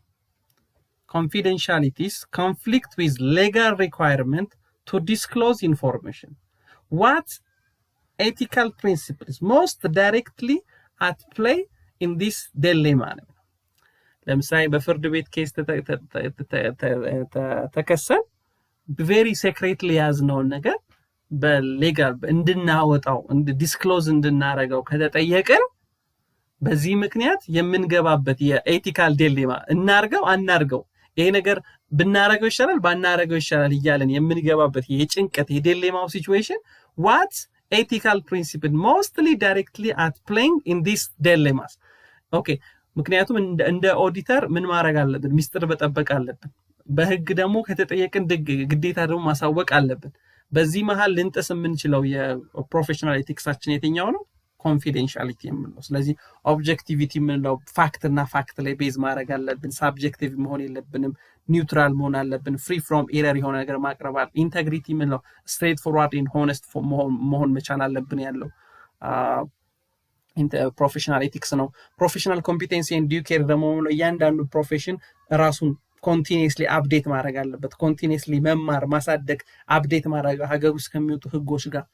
conflict with legal requirement to disclose information. What ethical principles most directly at play in this dilemma? ለምሳሌ በፍርድ ቤት ኬስ ተከሰን very secretly ያዝነውን ነገር በሌጋል እንድናወጣው ዲስክሎዝ እንድናረጋው ከተጠየቀን በዚህ ምክንያት የምንገባበት የኤቲካል ዲሌማ እናርገው አናርገው ይሄ ነገር ብናረገው ይሻላል ባናረገው ይሻላል ይያለን የምንገባበት የጭንቀት የዲሌማው ሲቹዌሽን what ethical principle mostly directly at playing in these dilemmas okay ምክንያቱም እንደ ኦዲተር ምን ማድረግ አለብን ሚስጥር በጠበቅ አለብን በህግ ደግሞ ከተጠየቀን ግዴታ ደግሞ ማሳወቅ አለብን በዚህ መሃል ልንጥስ የምንችለው የፕሮፌሽናል ኤቲክሳችን የትኛው ነው ኮንፊደንሻሊቲ የምንለው ስለዚህ ኦብጀክቲቪቲ የምንለው ፋክት እና ፋክት ላይ ቤዝ ማድረግ አለብን ሳብጀክቲቭ መሆን የለብንም ኒውትራል መሆን አለብን ፍሪ ፍሮም ኤረር የሆነ ነገር ማቅረብ አለብን ኢንቴግሪቲ የምንለው ስትሬት ፎርዋርድ ኤንድ ሆነስት መሆን መቻል አለብን ያለው ፕሮፌሽናል ኤቲክስ ነው ፕሮፌሽናል ኮምፒቴንሲ ኤንድ ዲዩ ኬር ደግሞ እያንዳንዱ ፕሮፌሽን ራሱን ኮንቲኒየስሊ አፕዴት ማድረግ አለበት ኮንቲኒየስሊ መማር ማሳደግ አፕዴት ማድረግ ሀገር ውስጥ ከሚወጡ ህጎች ጋር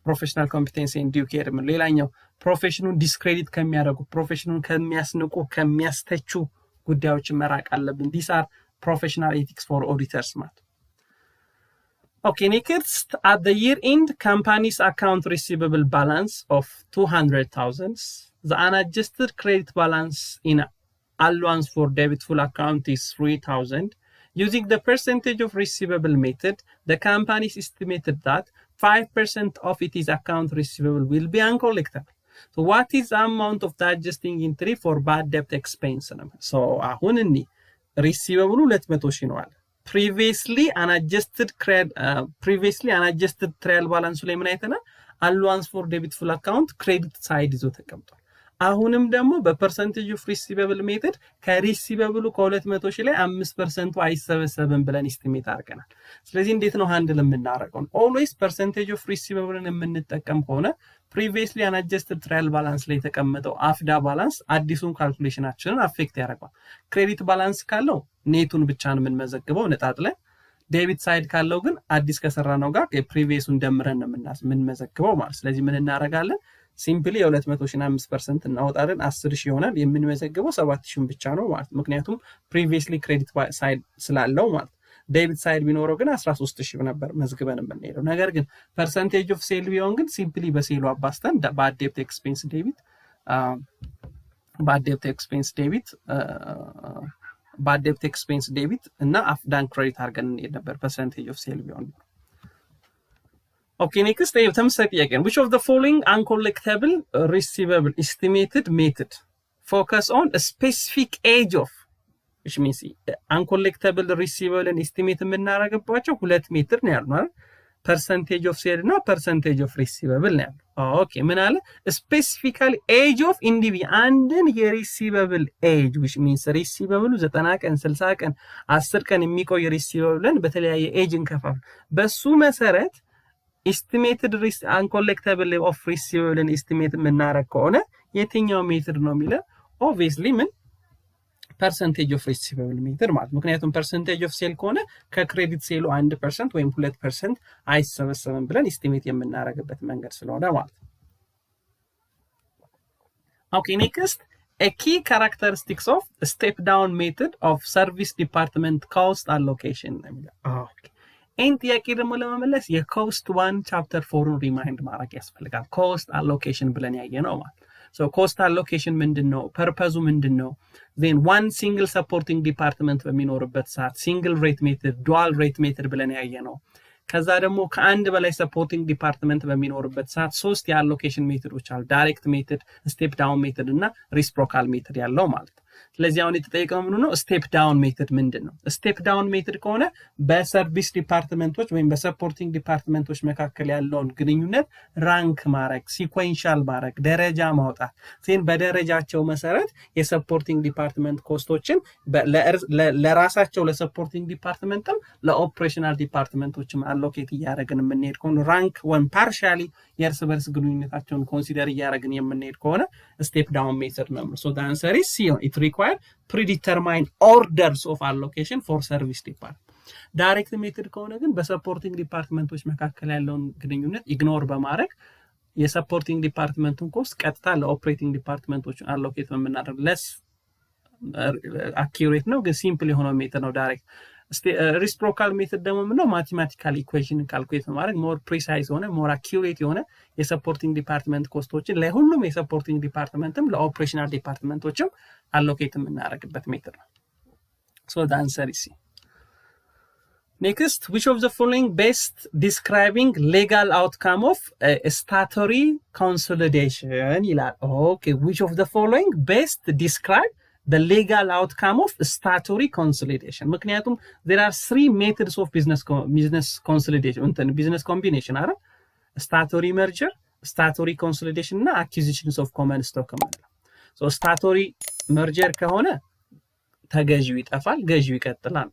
ፕሮፌሽናል ኮምፒቴንሲ ኤንድ ዲዩ ኬር ምን ሌላኛው ፕሮፌሽኑን ዲስክሬዲት ከሚያደርጉ ፕሮፌሽኑን ከሚያስንቁ ከሚያስተቹ ጉዳዮችን መራቅ አለብን these are professional ethics for auditors ማለት Okay, next, at the year end, company's account receivable balance of 200,000, the unadjusted credit balance in allowance for debitful account is 3,000. Using the percentage of receivable method, the company estimated that 5% of it is account receivable will be uncollectible. So what is the amount of the adjusting entry for bad debt expense? So አሁን እኒ receivable 200 ሺህ ነው አለ previously unadjusted trial balance ላይ ምን አይተናል allowance for debitful account credit side ይዞ ተቀምጧል አሁንም ደግሞ በፐርሰንቴጅ ኦፍ ሪሲቨብል ሜተድ ከሪሲቨብሉ ከ200 ሺህ ላይ 5% አይሰበሰብም ብለን ኢስቲሜት አድርገናል ስለዚህ እንዴት ነው ሃንድል የምናደርገው ኦልዌይስ ፐርሰንቴጅ ኦፍ ሪሲቨብልን የምንጠቀም ከሆነ previously unadjusted trial balance ላይ የተቀመጠው አፍዳ ባላንስ አዲሱን ካልኩሌሽናችንን አፌክት ያደርጋል ክሬዲት ባላንስ ካለው ኔቱን ብቻ ነው የምንመዘግበው ነጣጥለን ዴቢት ሳይድ ካለው ግን አዲስ ከሰራነው ጋር የፕሪቪየሱን ደምረን ነው የምንመዘግበው ማለት ስለዚህ ምን እናደርጋለን ሲምፕሊ የ200 ሺህ 5% እናወጣለን 10 ሺህ ይሆናል የምንመዘግበው 7 ሺህ ብቻ ነው ማለት ምክንያቱም previously credit side ስላለው ማለት ዴቢት ሳይድ ቢኖረው ግን 13 ሺህ ነበር መዝግበን የምንሄደው ነገር ግን percentage of sale ቢሆን ግን ሲምፕሊ በሴሉ አባስተን bad debt expense debit እና አፍዳን ክሬዲት አድርገን እንሄድ ነበር percentage of sale ቢሆን Okay, next again. Which of the following uncollectible receivable estimated method focus on a specific age of which means uncollectible receivable and estimate የምናደርግባቸው ሁለት ሜትር ነው ያልነው percentage of sale እና percentage of receivable ነው Okay, ምን አለ specifically age of individual አንድን የሪሲቨብል age which means receivable 90 ቀን 60 ቀን 10 ቀን የሚቆይ receivable በተለያየ age እንከፋፍል በሱ መሰረት estimated uncollectible of receivable and estimate የምናደርግ ከሆነ የትኛው ሜትር ነው የሚለው obviously ምን percentage of receivable ሜትር ማለት ምክንያቱም percentage of sale ከሆነ ከክሬዲት ሴሉ 1% ወይም 2% አይሰበሰብም ብለን estimate የምናደርግበት መንገድ ስለሆነ ማለት Okay, next a key characteristics of step down method of service department cost allocation Okay ይህን ጥያቄ ደግሞ ለመመለስ የኮስት 1 ቻፕተር 4ን ሪማይንድ ማድረግ ያስፈልጋል ኮስት አሎኬሽን ብለን ያየነው ማለት ሶ ኮስት አሎኬሽን ምንድነው ፐርፐዙ ምንድነው then one single supporting department በሚኖርበት ሰዓት single rate method dual rate method ብለን ያየነው ከዛ ደግሞ ከአንድ በላይ supporting department በሚኖርበት ሰዓት ሶስት የአሎኬሽን ሜተዶች አሉ direct method step down method እና reciprocal method ያለው ማለት ስለዚህ አሁን የተጠየቀው ምኑ ነው ስቴፕ ዳውን ሜተድ ምንድነው ስቴፕ ዳውን ሜተድ ከሆነ በሰርቪስ ዲፓርትመንቶች ወይም በሰፖርቲንግ ዲፓርትመንቶች መካከል ያለውን ግንኙነት ራንክ ማድረግ ሲኩዌንሻል ማድረግ ደረጃ ማውጣት ሲን በደረጃቸው መሰረት የሰፖርቲንግ ዲፓርትመንት ኮስቶችን ለራሳቸው ለሰፖርቲንግ ዲፓርትመንትም ለኦፕሬሽናል ዲፓርትመንቶችም አሎኬት ያደረግን የምንሄድ ከሆነ ራንክ ወን ፓርሻሊ የርስ በርስ ግንኙነታቸውን ኮንሲደር ያደረግን የምንሄድ ከሆነ ስቴፕ ዳውን ሜተድ ነው so the answer is C it require predetermined orders of allocation for service department direct method ከሆነ ግን በሰፖርቲንግ ዲፓርትመንቶች መካከል ያለውን ግንኙነት ኢግኖር በማድረግ የሰፖርቲንግ ዲፓርትመንቱን ኮስት ቀጥታ ለኦፕሬቲንግ ዲፓርትመንቶች አሎኬት በመናደርግ less accurate ነው ግን ሲምፕል የሆነ ሜተድ ነው ዳይሬክት reciprocal method ደግሞ ምንድነው ማቴማቲካል ኢኩዌሽን ካልኩሌት ማድረግ ሞር ፕሪሳይዝ ሆነ ሞር አኪዩሬት የሆነ የሰፖርቲንግ ዲፓርትመንት ኮስቶችን ለሁሉም የሰፖርቲንግ ዲፓርትመንትም ለኦፕሬሽናል ዲፓርትመንቶችም አሎኬት የምናደርግበት ሜተድ ነው so the answer is C next which of the following best describing legal outcome of a statutory consolidation ይላል okay which of the following best describe the legal outcome of statutory consolidation ምክንያቱም there are three methods of business consolidation business combination አይደል statutory merger statutory consolidation እና acquisitions of common stock ማለት so statutory merger ከሆነ ተገዢው ይጠፋል ገዢው ይቀጥላል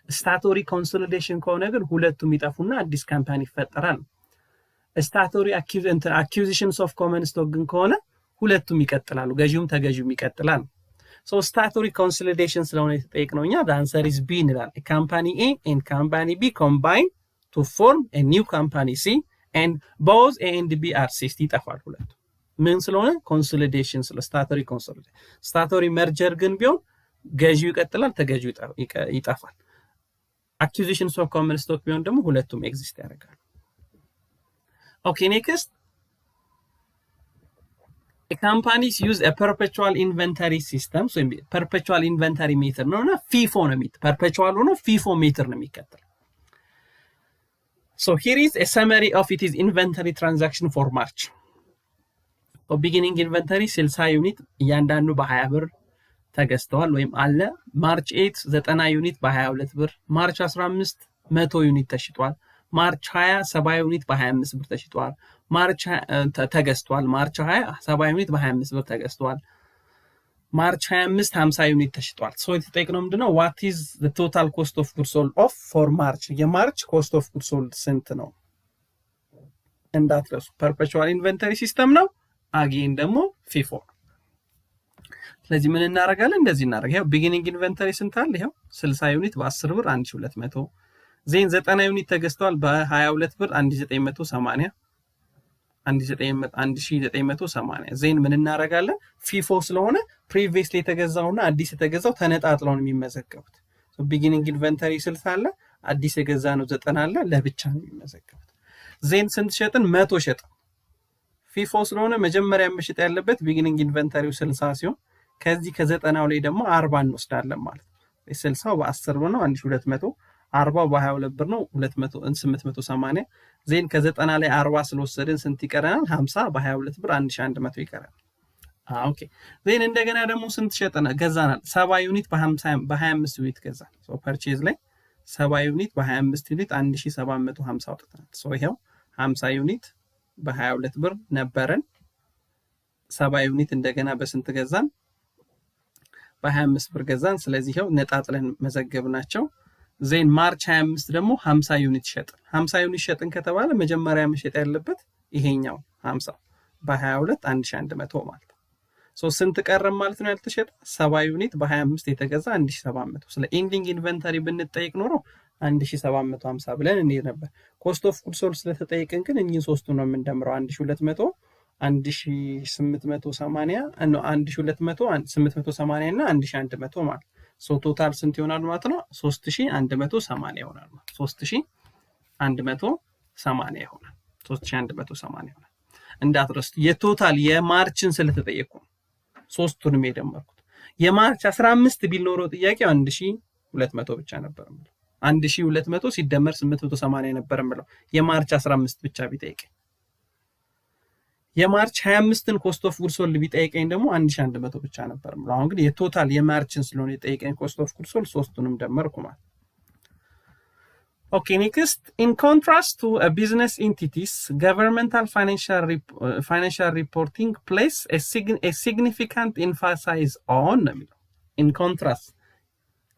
statutory consolidation ከሆነ ግን ሁለቱም ይጠፉና አዲስ ካምፓኒ ይፈጠራል statutory acquisitions of common stock ግን ከሆነ ሁለቱም ይቀጥላሉ ገዢውም ተገዢውም ይቀጥላል so statutory consolidation ስለሆነ የተጠየቅነው እኛ the answer is B እንላለን company A and company B combine to form a new company C and both A and B are ceased ይጠፋል ሁለቱ ምን ስለሆነ consolidation ስለ statutory consolidation statutory merger ግን ቢሆን ገዢው ይቀጥላል ተገዢው ይጠፋል acquisitions of common stock ቢሆን ደግሞ ሁለቱም ኤግዚስት ያደርጋሉ okay next companies use a perpetual inventory system so perpetual inventory meter no FIFO ነው perpetual ሆኖ FIFO meter ነው የሚከተል So here is a summary of its inventory transaction for March. So beginning inventory 60 ዩኒት እያንዳንዱ በ20 ብር ተገዝተዋል ወይም አለ። ማርች 8 90 ዩኒት በ22 ብር፣ ማርች 15 100 ዩኒት ተሽጧል፣ ማርች 20 70 ዩኒት በ25 ብር ተሽጧል፣ ማርች ተገዝቷል፣ ማርች 20 70 ዩኒት በ25 ብር ተገዝቷል፣ ማርች 25 50 ዩኒት ተሽጧል። ሶ የተጠየቅነው ምንድነው what is the total cost of goods sold of for March? የማርች cost of goods sold ስንት ነው? እንዳትረሱ perpetual inventory system ነው። አጌን ደግሞ FIFO። ስለዚህ ምን እናደርጋለን? እንደዚህ እናደርግ። ይሄው beginning inventory ስንት አለ? ይሄው 60 ዩኒት በ10 ብር 1200፣ ዜን 90 ዩኒት ተገዝቷል በ22 ብር 1980 1980። ዜን ምን እናደርጋለን? FIFO ስለሆነ previously የተገዛውና አዲስ የተገዛው ተነጣጥለው ነው የሚመዘገቡት። ሶ beginning inventory 60 አለ፣ አዲስ የገዛ ነው 90 አለ፣ ለብቻ ነው የሚመዘገቡት። ዜን ስንት ሸጥን? 100 ሸጥን። FIFO ስለሆነ መጀመሪያ መሸጥ ያለበት beginning inventory 60 ሲሆን ከዚህ ከ90ው ላይ ደግሞ 40 እንወስዳለን ማለት ነው። 60 በ10 ብር ነው 1200፣ 40 በ22 ብር ነው 880። ዜን ከ90 ላይ 40 ስለወሰድን ስንት ይቀረናል? 50 በ22 ብር 1100 ይቀራል። ኦኬ ዜን እንደገና ደግሞ ስንት ሸጠና ገዛናል? 70 ዩኒት በ25 ዩኒት ገዛን። ሶ ፐርቼዝ ላይ 70 ዩኒት በ25 ዩኒት 1750 አውጥተናል። ሶ ይሄው 50 ዩኒት በ22 ብር ነበረን። 70 ዩኒት እንደገና በስንት ገዛን? በ25 ብር ገዛን። ስለዚህ ይሄው ነጣጥለን መዘገብናቸው። ዜን ማርች 25 ደግሞ 50 ዩኒት ሸጥን። 50 ዩኒት ሸጥን ከተባለ መጀመሪያ መሸጥ ያለበት ይሄኛው 50 በ22 1100 ማለት ነው። ሶ ስንት ቀረም ማለት ነው ያልተሸጠ? 70 ዩኒት በ25 የተገዛ 1700። ስለ ኤንዲንግ ኢንቨንተሪ ብንጠይቅ ኖሮ 1750 ብለን እንሄድ ነበር። ኮስት ኦፍ ጉድስ ሶልድ ስለተጠየቅን ግን እኚህ ሶስቱ ነው የምንደምረው 1200 1880 ነው 1200 880 እና 1100 ማለት ሶ ቶታል ስንት ይሆናል ማለት ነው? 3180 ይሆናል ማለት 3180 ይሆናል 3180 ይሆናል። እንዳትረሱ የቶታል የማርችን ስለተጠየቁ ሶስቱንም የደመርኩት። የማርች 15 ቢኖረው ጥያቄው 1200 ብቻ ነበር ማለት 1200 ሲደመር 880 ነበር ማለት የማርች 15 ብቻ ቢጠይቅ። የማርች 25ን ኮስት ኦፍ ጉድስ ሶልድ ቢጠይቀኝ ደግሞ 1100 ብቻ ነበር ማለት። አሁን ግን የቶታል የማርችን ስለሆነ የጠይቀኝ ኮስት ኦፍ ጉድስ ሶልድ ሶስቱንም ደመርኩ ማለት። Okay, next, in contrast to a business entities, governmental financial reporting place a significant emphasis on, in contrast,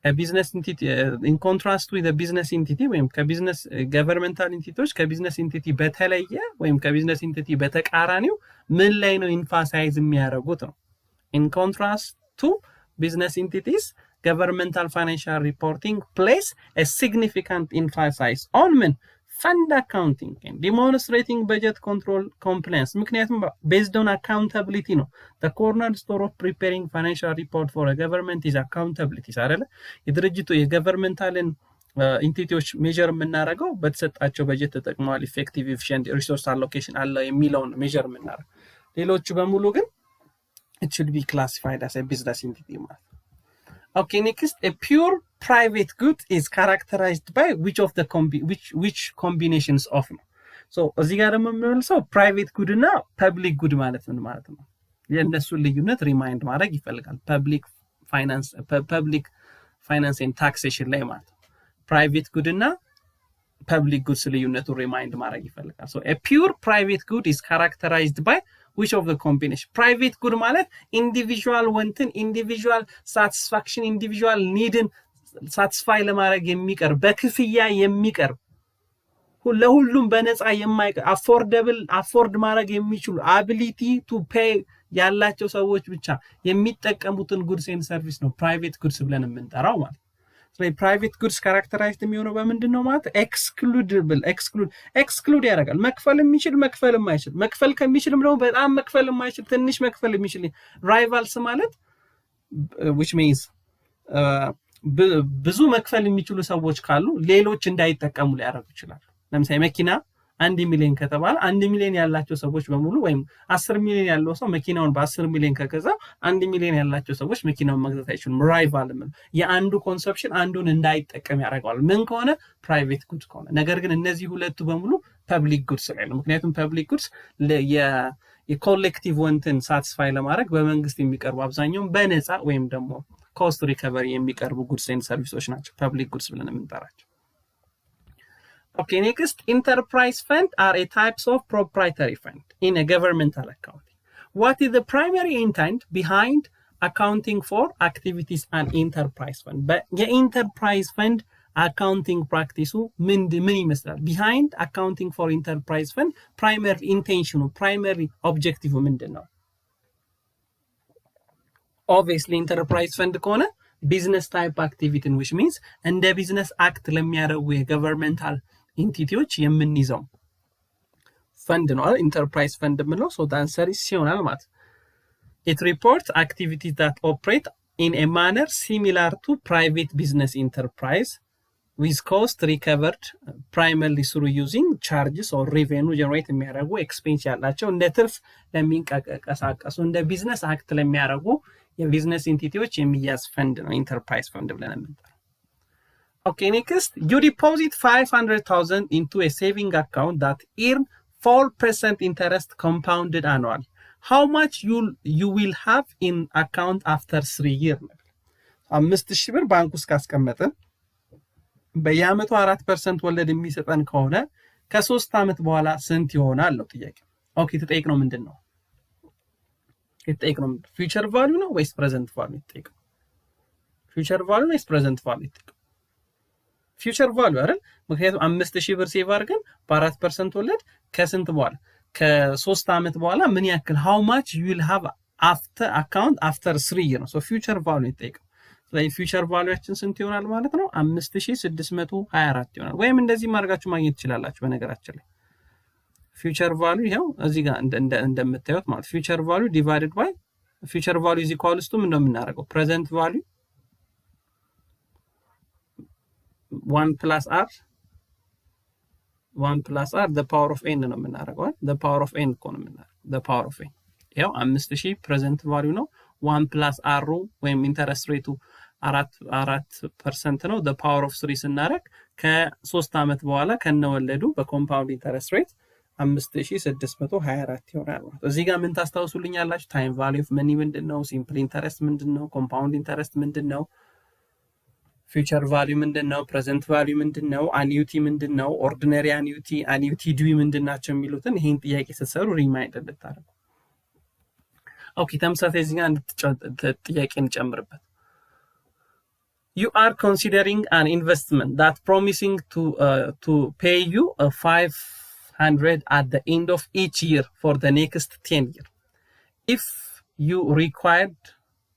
a business entity, in contrast with a business entity, ወይም ከቢዝነስ governmental entities ከቢዝነስ entity በተለየ ወይም ከቢዝነስ entity በተቃራኒው ምን ላይ ነው emphasize የሚያደርጉት ነው? In contrast to business entities, governmental financial reporting place a significant emphasis on fund accounting and demonstrating budget control compliance. ምክንያቱም based on accountability ነው። The cornerstone of preparing financial report for a government is accountability አይደለ? የድርጅቱ የገቨርንመንታልን ኢንቲቲዎች ሜጀር የምናደርገው በተሰጣቸው በጀት ተጠቅመዋል፣ ኢፌክቲቭ ኤፊሺየንት ሪሶርስ አሎኬሽን አለ የሚለውን ሜጀር የምናደርገው። ሌሎቹ በሙሉ ግን it should be classified as a business entity ማለት። Okay, next, a pure private good is characterized by which of the which combinations of ነው? So እዚህ ጋር ደግሞ የምንመልሰው private good እና public good ማለት ምን ማለት ነው? የእነሱን ልዩነት ሪማይንድ ማድረግ ይፈልጋል። public finance and taxation ላይ ማለት ነው። private good እና public goods ልዩነቱን ሪማይንድ ማድረግ ይፈልጋል። So a pure private good is characterized by which of the combination? Private good ማለት individual wanትን individual satisfaction individual needን satisfy ለማድረግ የሚቀርብ በክፍያ የሚቀርብ ለሁሉም በነፃ የማይቀር afford ማድረግ የሚችሉ ability to pay ያላቸው ሰዎች ብቻ የሚጠቀሙትን goods and service ነው private goods ብለን የምንጠራው ማለት። ስለዚህ private goods characterized የሚሆነው በምንድን ነው ማለት? exclude ያደርጋል። መክፈል የሚችል መክፈል የማይችል መክፈል ከሚችልም ደግሞ በጣም መክፈል የማይችል ትንሽ መክፈል የሚችል rivals ማለት which means ብዙ መክፈል የሚችሉ ሰዎች ካሉ ሌሎች እንዳይጠቀሙ ሊያደርጉ ይችላሉ። ለምሳሌ መኪና 1 ሚሊዮን ከተባለ 1 ሚሊዮን ያላቸው ሰዎች በሙሉ ወይም 10 ሚሊዮን ያለው ሰው መኪናውን በ10 ሚሊዮን ከገዛ 1 ሚሊዮን ያላቸው ሰዎች መኪናውን መግዛት አይችሉም። ራይቫል ምን የአንዱ ኮንሰፕሽን አንዱን እንዳይጠቀም ያደርገዋል። ምን ከሆነ ፕራይቬት ጉድስ ከሆነ። ነገር ግን እነዚህ ሁለቱ በሙሉ ፐብሊክ ጉድስ ላይ ነው። ምክንያቱም ፐብሊክ ጉድስ የኮሌክቲቭ ወንትን ሳቲስፋይ ለማድረግ በመንግስት የሚቀርቡ አብዛኛውን በነፃ ወይም ደግሞ ኮስት ሪከቨሪ የሚቀርቡ ጉድስ ኤንድ ሰርቪሶች ናቸው ፐብሊክ ጉድስ ብለን የምንጠራቸው። Okay, next, enterprise fund are a types of proprietary fund in a governmental accounting. What is the primary intent behind accounting for activities and enterprise fund? But the enterprise fund accounting practice ምን ይመስላል? Behind accounting for enterprise fund, primary intention, primary objective ምንድን ነው? Obviously enterprise fund ከሆነ business type activity, which means እንደ business act ለሚያደርጉ የgovernmental ኢንቲቲዎች የምንይዘው ፈንድ ነው ኢንተርፕራይዝ ፈንድ የምንለው። ሶ the answer is ይሆናል ማለት it reports activities that operate in a manner similar to private business enterprise with cost recovered primarily through using charges or revenue generate የሚያደርጉ ኤክስፔንስ ያላቸው እንደ ትርፍ ለሚንቀሳቀሱ እንደ ቢዝነስ አክት ለሚያደርጉ የቢዝነስ ኢንቲቲዎች የሚያዝ ፈንድ ነው ኢንተርፕራይዝ ፈንድ ብለን የምንጠራው። Okay, next, you deposit 500,000 into a saving account that earn 4% interest compounded annually. How much you will have in account after 3 years? 5,000 ብር ባንክ ውስጥ ካስቀመጥን በየአመቱ 4% ወለድ የሚሰጠን ከሆነ ከ3 አመት በኋላ ስንት ይሆናል ነው ጥያቄ። ኦኬ ተጠይቅነው ምንድነው? የተጠይቅነው ፊውቸር ቫልዩ ነው ወይስ ፕሬዘንት ቫልዩ? የተጠይቅነው ፊውቸር ቫልዩ ወይስ ፕሬዘንት ቫልዩ? የተጠይቅነው ፊውቸር ቫልዩ አይደል? ምክንያቱም 5,000 ብር ሴቭ አድርገን በ4% ወለድ ከስንት በኋላ ከ3 አመት በኋላ ምን ያክል how much you will have after account after 3 years ነው። ሶ ፊውቸር ቫልዩ ይጠይቃል። ስለዚህ ፊውቸር ቫልዩአችን ስንት ይሆናል ማለት ነው? 5624 ይሆናል። ወይም እንደዚህ ማድረጋችሁ ማግኘት ትችላላችሁ። በነገራችን ላይ ፊውቸር ቫልዩ ይሄው እዚህ ጋር እንደምታዩት ማለት ፊውቸር ቫልዩ ዲቫይድድ ባይ ፊውቸር ቫልዩ is equals to ምን ነው የምናደርገው? ፕሬዘንት ቫልዩ 1 plus r the power of n ነው የምናደርገው። the power of n እኮ ነው የምናደርገው the power of n ያው 5000 ፕሬዘንት ቫልዩ ነው 1 plus r ወይም ኢንተረስት ሬቱ 4% ነው። the power of 3 ስናደርግ ከ3 አመት በኋላ ከነወለዱ በኮምፓውንድ ኢንተረስት ሬት 5624 ይሆናል ማለት። እዚህ ጋር ምን ታስታውሱልኛላችሁ? ታይም ቫልዩ ኦፍ መኒ ምንድነው? ሲምፕል ኢንተረስት ምንድነው? ኮምፓውንድ ኢንተረስት ምንድነው? ፊውቸር ቫልዩ ምንድነው? ፕሬዘንት ቫልዩ ምንድነው? አኒዩቲ ምንድነው? ኦርዲነሪ አኒዩቲ ዲዊ ምንድናቸው የሚሉትን ይሄን ጥያቄ ስትሰሩ ሪማይንድ እንድታደርጉ። ኦኬ ተምሳሌ እዚህ ጋር ጥያቄ እንጨምርበት። You are considering an investment that promising to pay you 500 at the end of each year for the next 10 years. If you required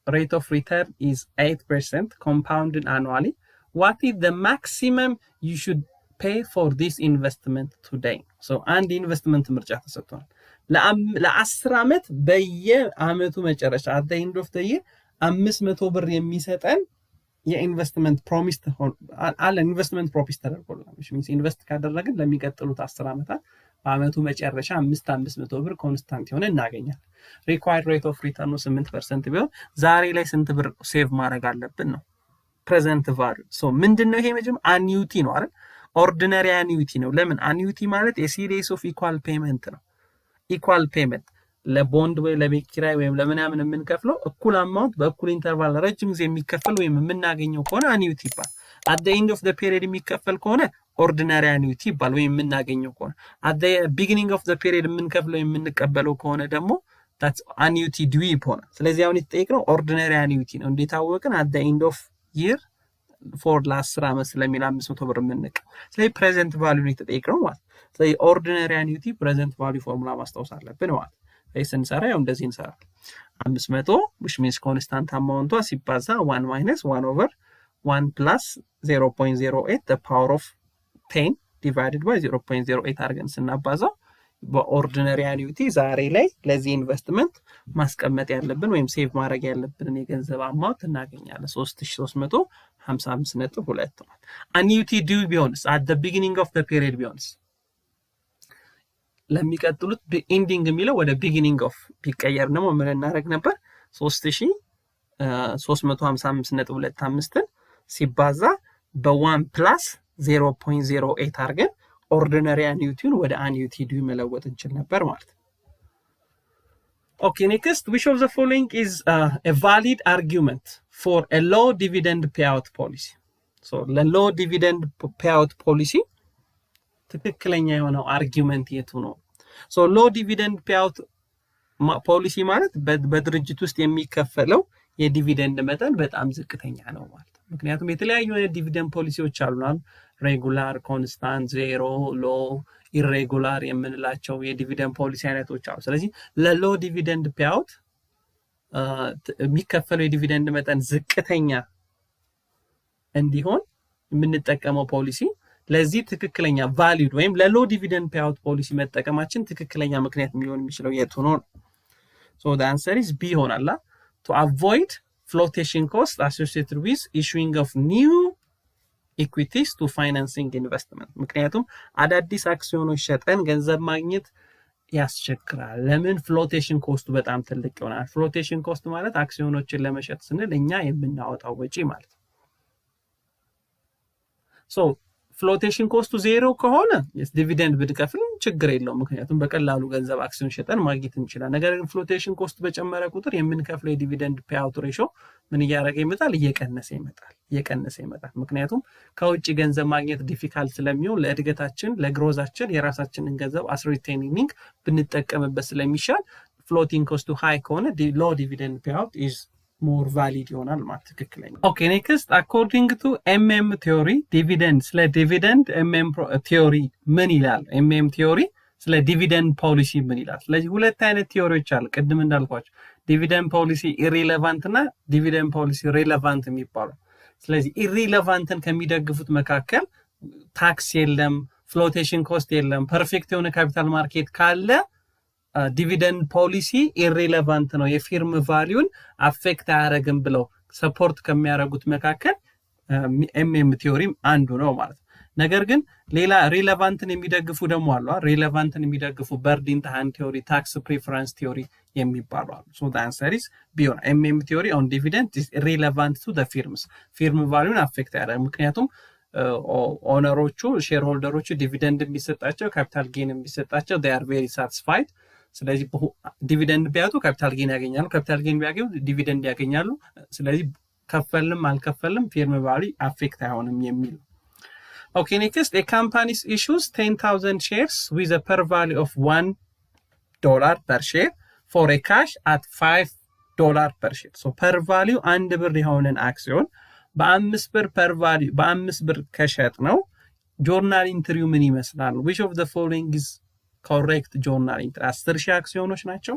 rate of return is 8% compounded annually, what is the maximum you should pay for this investment today? So and investment ምርጫ ተሰጥቷል። ለ10 አመት በየአመቱ መጨረሻ at the end of the year 500 ብር የሚሰጠን የኢንቨስትመንት ፕሮሚስ አለ። ኢንቨስትመንት ፕሮሚስ ተደርጎልናል። which means ኢንቨስት ካደረግን ለሚቀጥሉት 10 አመታት በአመቱ መጨረሻ 500 ብር ኮንስታንት የሆነ እናገኛለን። ሪኳየርድ ሬት ኦፍ ሪተርኑ 8% ቢሆን ዛሬ ላይ ስንት ብር ሴቭ ማድረግ አለብን ነው ፕሬዘንት ቫልዩ። ሶ ምንድነው ይሄ? መጀመሪያ አኒዩቲ ነው አይደል? ኦርዲነሪ አኒዩቲ ነው። ለምን? አኒዩቲ ማለት የሲሪስ ኦፍ ኢኳል ፔመንት ነው። ኢኳል ፔመንት ለቦንድ ወይ ለቤት ኪራይ ወይም ለምናምን የምንከፍለው እኩል አማውንት በእኩል ኢንተርቫል ረጅም ጊዜ የሚከፈል ወይም የምናገኘው ከሆነ አኒዩቲ ይባላል። at the end of the period የሚከፈል ከሆነ ኦርዲነሪ አኒዩቲ ይባላል ወይም የምናገኘው ከሆነ። at the beginning of the period የምንከፍለው የምንቀበለው ከሆነ ደግሞ that's annuity due ይሆናል። ስለዚህ አሁን የተጠየቅነው ኦርዲነሪ አኒዩቲ ነው። እንዴት አወቅን? at the end of year for ለ10 አመት ስለሚል 500 ብር የምንቀ ስለዚህ ፕሬዘንት ቫልዩ ነው የተጠየቅነው ማለት። ስለዚህ ኦርዲነሪ አኒዩቲ ፕሬዘንት ቫልዩ ፎርሙላ ማስታወስ አለብን ማለት። ስንሰራ ያው እንደዚህ እንሰራለን። 500 which means constant amount ሲባዛ 1 minus 1 over 1 plus 0.08 the power of 10 divided by 0.08 አድርገን ስናባዛው በኦርዲነሪ አኒዩቲ ዛሬ ላይ ለዚህ ኢንቨስትመንት ማስቀመጥ ያለብን ወይም ሴቭ ማድረግ ያለብን የገንዘብ አማውንት እናገኛለን 3355.2 ማለት። አኒዩቲ ዲው ቢሆንስ at the beginning of the period ቢሆንስ ለሚቀጥሉት ኢንዲንግ የሚለው ወደ ቢጊኒንግ ኦፍ ቢቀየር ደግሞ ምን እናደርግ ነበር 3355.25 ሲባዛ በ1 ፕላስ 0.08 አድርገን ኦርዲነሪ አኒዩቲውን ወደ አኒዩቲ መለወጥ እንችል ነበር ማለት ነው። Okay, next, which of the following is a valid argument for a low dividend payout policy? So, the low dividend payout policy ትክክለኛ የሆነው አርጊውመንት የቱ ነው? So, low dividend payout policy ማለት በድርጅት ውስጥ የሚከፈለው የዲቪደንድ መጠን በጣም ዝቅተኛ ነው ማለት ነው። ምክንያቱም የተለያዩ ዲቪደንድ ፖሊሲዎች አሉናል። ሬጉላር፣ ኮንስታንት፣ ዜሮ፣ ሎ፣ ኢሬጉላር የምንላቸው የዲቪደንድ ፖሊሲ አይነቶች አሉ። ስለዚህ ለሎ ዲቪደንድ ፔአውት የሚከፈለው የዲቪደንድ መጠን ዝቅተኛ እንዲሆን የምንጠቀመው ፖሊሲ ለዚህ ትክክለኛ ቫሊድ ወይም ለሎ ዲቪደንድ ፔአውት ፖሊሲ መጠቀማችን ትክክለኛ ምክንያት ሊሆን የሚችለው የቱ ነው? So the answer is B ይሆናል። To avoid flotation cost associated with issuing of new equities to financing investment. ምክንያቱም አዳዲስ አክሲዮኖች ሸጠን ገንዘብ ማግኘት ያስቸግራል። ለምን? ፍሎቴሽን ኮስቱ በጣም ትልቅ ይሆናል። ፍሎቴሽን ኮስት ማለት አክሲዮኖችን ለመሸጥ ስንል እኛ የምናወጣው ወጪ ማለት ነው። ሶ ፍሎቴሽን ኮስቱ ዜሮ ከሆነ ዲቪደንድ ብንከፍልም ችግር የለውም፣ ምክንያቱም በቀላሉ ገንዘብ አክሲዮን ሸጠን ማግኘት እንችላለን። ነገር ግን ፍሎቴሽን ኮስቱ በጨመረ ቁጥር የምንከፍለው የዲቪደንድ ፔአውት ሬሾ ምን እያደረገ ይመጣል? እየቀነሰ ይመጣል። ምክንያቱም ከውጭ ገንዘብ ማግኘት ዲፊካልት ስለሚሆን ለእድገታችን ለግሮዛችን የራሳችንን ገንዘብ አስ ሪቴኒንግ ብንጠቀምበት ስለሚሻል ፍሎቲንግ ኮስቱ ሃይ ከሆነ ሎ ዲቪደንድ ፔአውት ኢዝ more valid ይሆናል ማለት ትክክለኛ። Okay, next, according to MM theory dividend ስለ ዲቪደንድ MM theory ምን ይላል? MM theory ስለ ዲቪደንድ ፖሊሲ ምን ይላል? ስለዚህ ሁለት አይነት ቲዮሪዎች አሉ። ቅድም እንዳልኳችሁ ዲቪደንድ ፖሊሲ ኢሪሌቫንት እና ዲቪደንድ ፖሊሲ ሬሌቫንት የሚባሉ። ስለዚህ ኢሪሌቫንትን ከሚደግፉት መካከል ታክስ የለም፣ ፍሎቴሽን ኮስት የለም፣ ፐርፌክት የሆነ ካፒታል ማርኬት ካለ ዲቪደንድ ፖሊሲ ኢሬሌቫንት ነው፣ የፊርም ቫሊዩን አፌክት አያደርግም ብለው ሰፖርት ከሚያደርጉት መካከል ኤምኤም ቲዮሪም አንዱ ነው ማለት ነው። ነገር ግን ሌላ ሪሌቫንትን የሚደግፉ ደግሞ አሉ። ሪሌቫንትን የሚደግፉ በርዲን ታሃን ቲዮሪ፣ ታክስ ፕሪፈረንስ ቲዮሪ የሚባሉ አሉ። ሶ the answer is B. ኤምኤም ቲዮሪ on dividend is relevant to the firms ፊርም ቫሊዩን አፌክት አያደርግም። ምክንያቱም ኦነሮቹ ሼር ሆልደሮቹ ዲቪደንድ የሚሰጣቸው ካፒታል ጌን የሚሰጣቸው they are very satisfied። ስለዚህ ዲቪደንድ ቢያጡ ካፒታል ጌን ያገኛሉ፣ ካፒታል ጌን ቢያገኙ ዲቪደንድ ያገኛሉ። ስለዚህ ከፈልም አልከፈልም ፊርም ቫልዩ አፌክት አይሆንም የሚል። Okay, next, a company issues 10,000 shares with a per value of $1 per share for a cash at $5 per share. So per value አንድ ብር የሆነን አክሲዮን በ5 ብር per value በ5 ብር ከሸጥ ነው ጆርናል ኢንትሪው ምን ይመስላል? which of the following is correct journal entry? 10,000 አክሲዮኖች ናቸው፣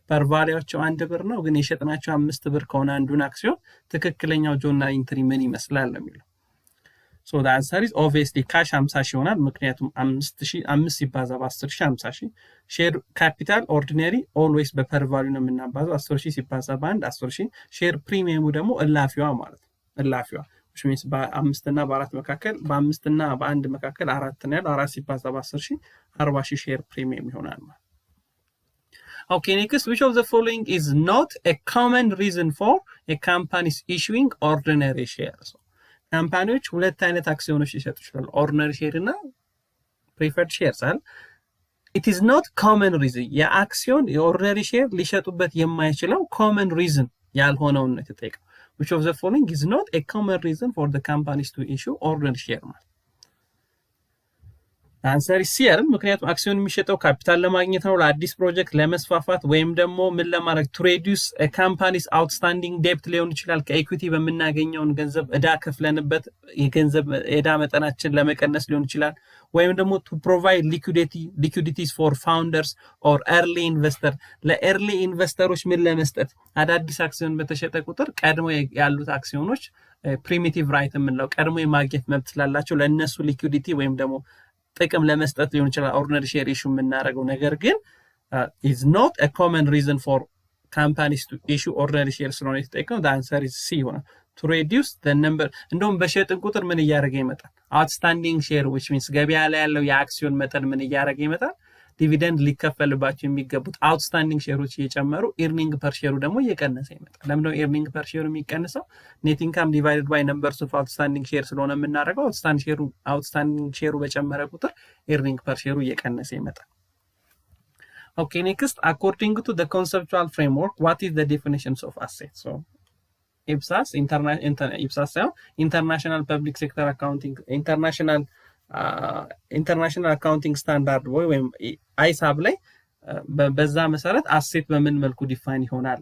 ፐር ቫሊያቸው አንድ ብር ነው፣ ግን የሸጥናቸው 5 ብር ከሆነ አንዱን አክሲዮን ትክክለኛው ጆርናል ኢንትሪ ምን ይመስላል ነው የሚለው። so the answer is obviously cash 50,000 ይሆናል፣ ምክንያቱም 5 ሲባዛ በ10,000 50,000። ሼር ካፒታል ኦርዲነሪ ኦልዌይስ በፐር ቫሊዩ ነው የምናባዛው፣ 10,000 ሲባዛ በ1 10,000። ሼር ፕሪሚየሙ ደግሞ እላፊዋ ማለት ነው፣ እላፊዋ which means በ5 እና በ4 መካከል በ5 እና በ1 መካከል 4 ነው ያለው፣ 4 ሲባዛ በ10,000 40,000 ሼር ፕሪሚየም ይሆናል ማለት። Okay, next, which of the following is not a common reason for a company's issuing ordinary shares? ካምፓኒዎች ሁለት አይነት አክሲዮኖች ሊሰጡ ይችላሉ፣ ኦርዲነሪ ሼር እና ፕሪፈርድ ሼርስ አይደል? it is not common reason የአክሲዮን የኦርዲነሪ ሼር ሊሸጡበት የማይችለው common reason ያልሆነውን ነው የተጠየቀው። which of the following is not a common reason for the companies to issue ordinary share? answer is C አይደል? ምክንያቱም አክሲዮን የሚሸጠው ካፒታል ለማግኘት ነው፣ ለአዲስ ፕሮጀክት ለመስፋፋት፣ ወይም ደግሞ ምን ለማድረግ to reduce a company's outstanding debt ሊሆን ይችላል። ከኢኩዊቲ በምናገኘውን ገንዘብ እዳ ከፍለንበት የገንዘብ እዳ መጠናችን ለመቀነስ ሊሆን ይችላል። ወይም ደግሞ to provide liquidities for founders or early investor ለኤርሊ ኢንቨስተሮች ምን ለመስጠት፣ አዳዲስ አክሲዮን በተሸጠ ቁጥር ቀድሞ ያሉት አክሲዮኖች ፕሪሚቲቭ ራይት የምንለው ቀድሞ የማግኘት መብት ስላላቸው ለእነሱ ሊኩዊዲቲ ወይም ደግሞ ጥቅም ለመስጠት ሊሆን ይችላል ኦርዲነሪ ሼር ኢሹ የምናደርገው። ነገር ግን is not a common reason for companies to issue ordinary shares ስለሆነ የተጠየቀው the answer is C ይሆናል። to reduce the number እንደውም በሸጥን ቁጥር ምን እያደረገ ይመጣል? outstanding share which means ገበያ ላይ ያለው የአክሲዮን መጠን ምን እያደረገ ይመጣል? ዲቪደንድ ሊከፈልባቸው የሚገቡት አውትስታንዲንግ ሼሮች እየጨመሩ ኢርኒንግ ፐር ሼሩ ደግሞ እየቀነሰ ይመጣል። ለምንድነው ኢርኒንግ ፐር ሼሩ የሚቀንሰው? ኔት ኢንካም ዲቫይድድ ባይ ነምበርስ ኦፍ አውትስታንዲንግ ሼር ስለሆነ የምናደርገው አውትስታንዲንግ ሼሩ በጨመረ ቁጥር ኢርኒንግ ፐር ሼሩ እየቀነሰ ይመጣል። Okay, next, according to the conceptual framework, what is the definitions of assets? So IPSAS, international public sector accounting, international accounting standard ወይም አይሳብ ላይ በዛ መሰረት አሴት በምን መልኩ ዲፋይን ይሆናል?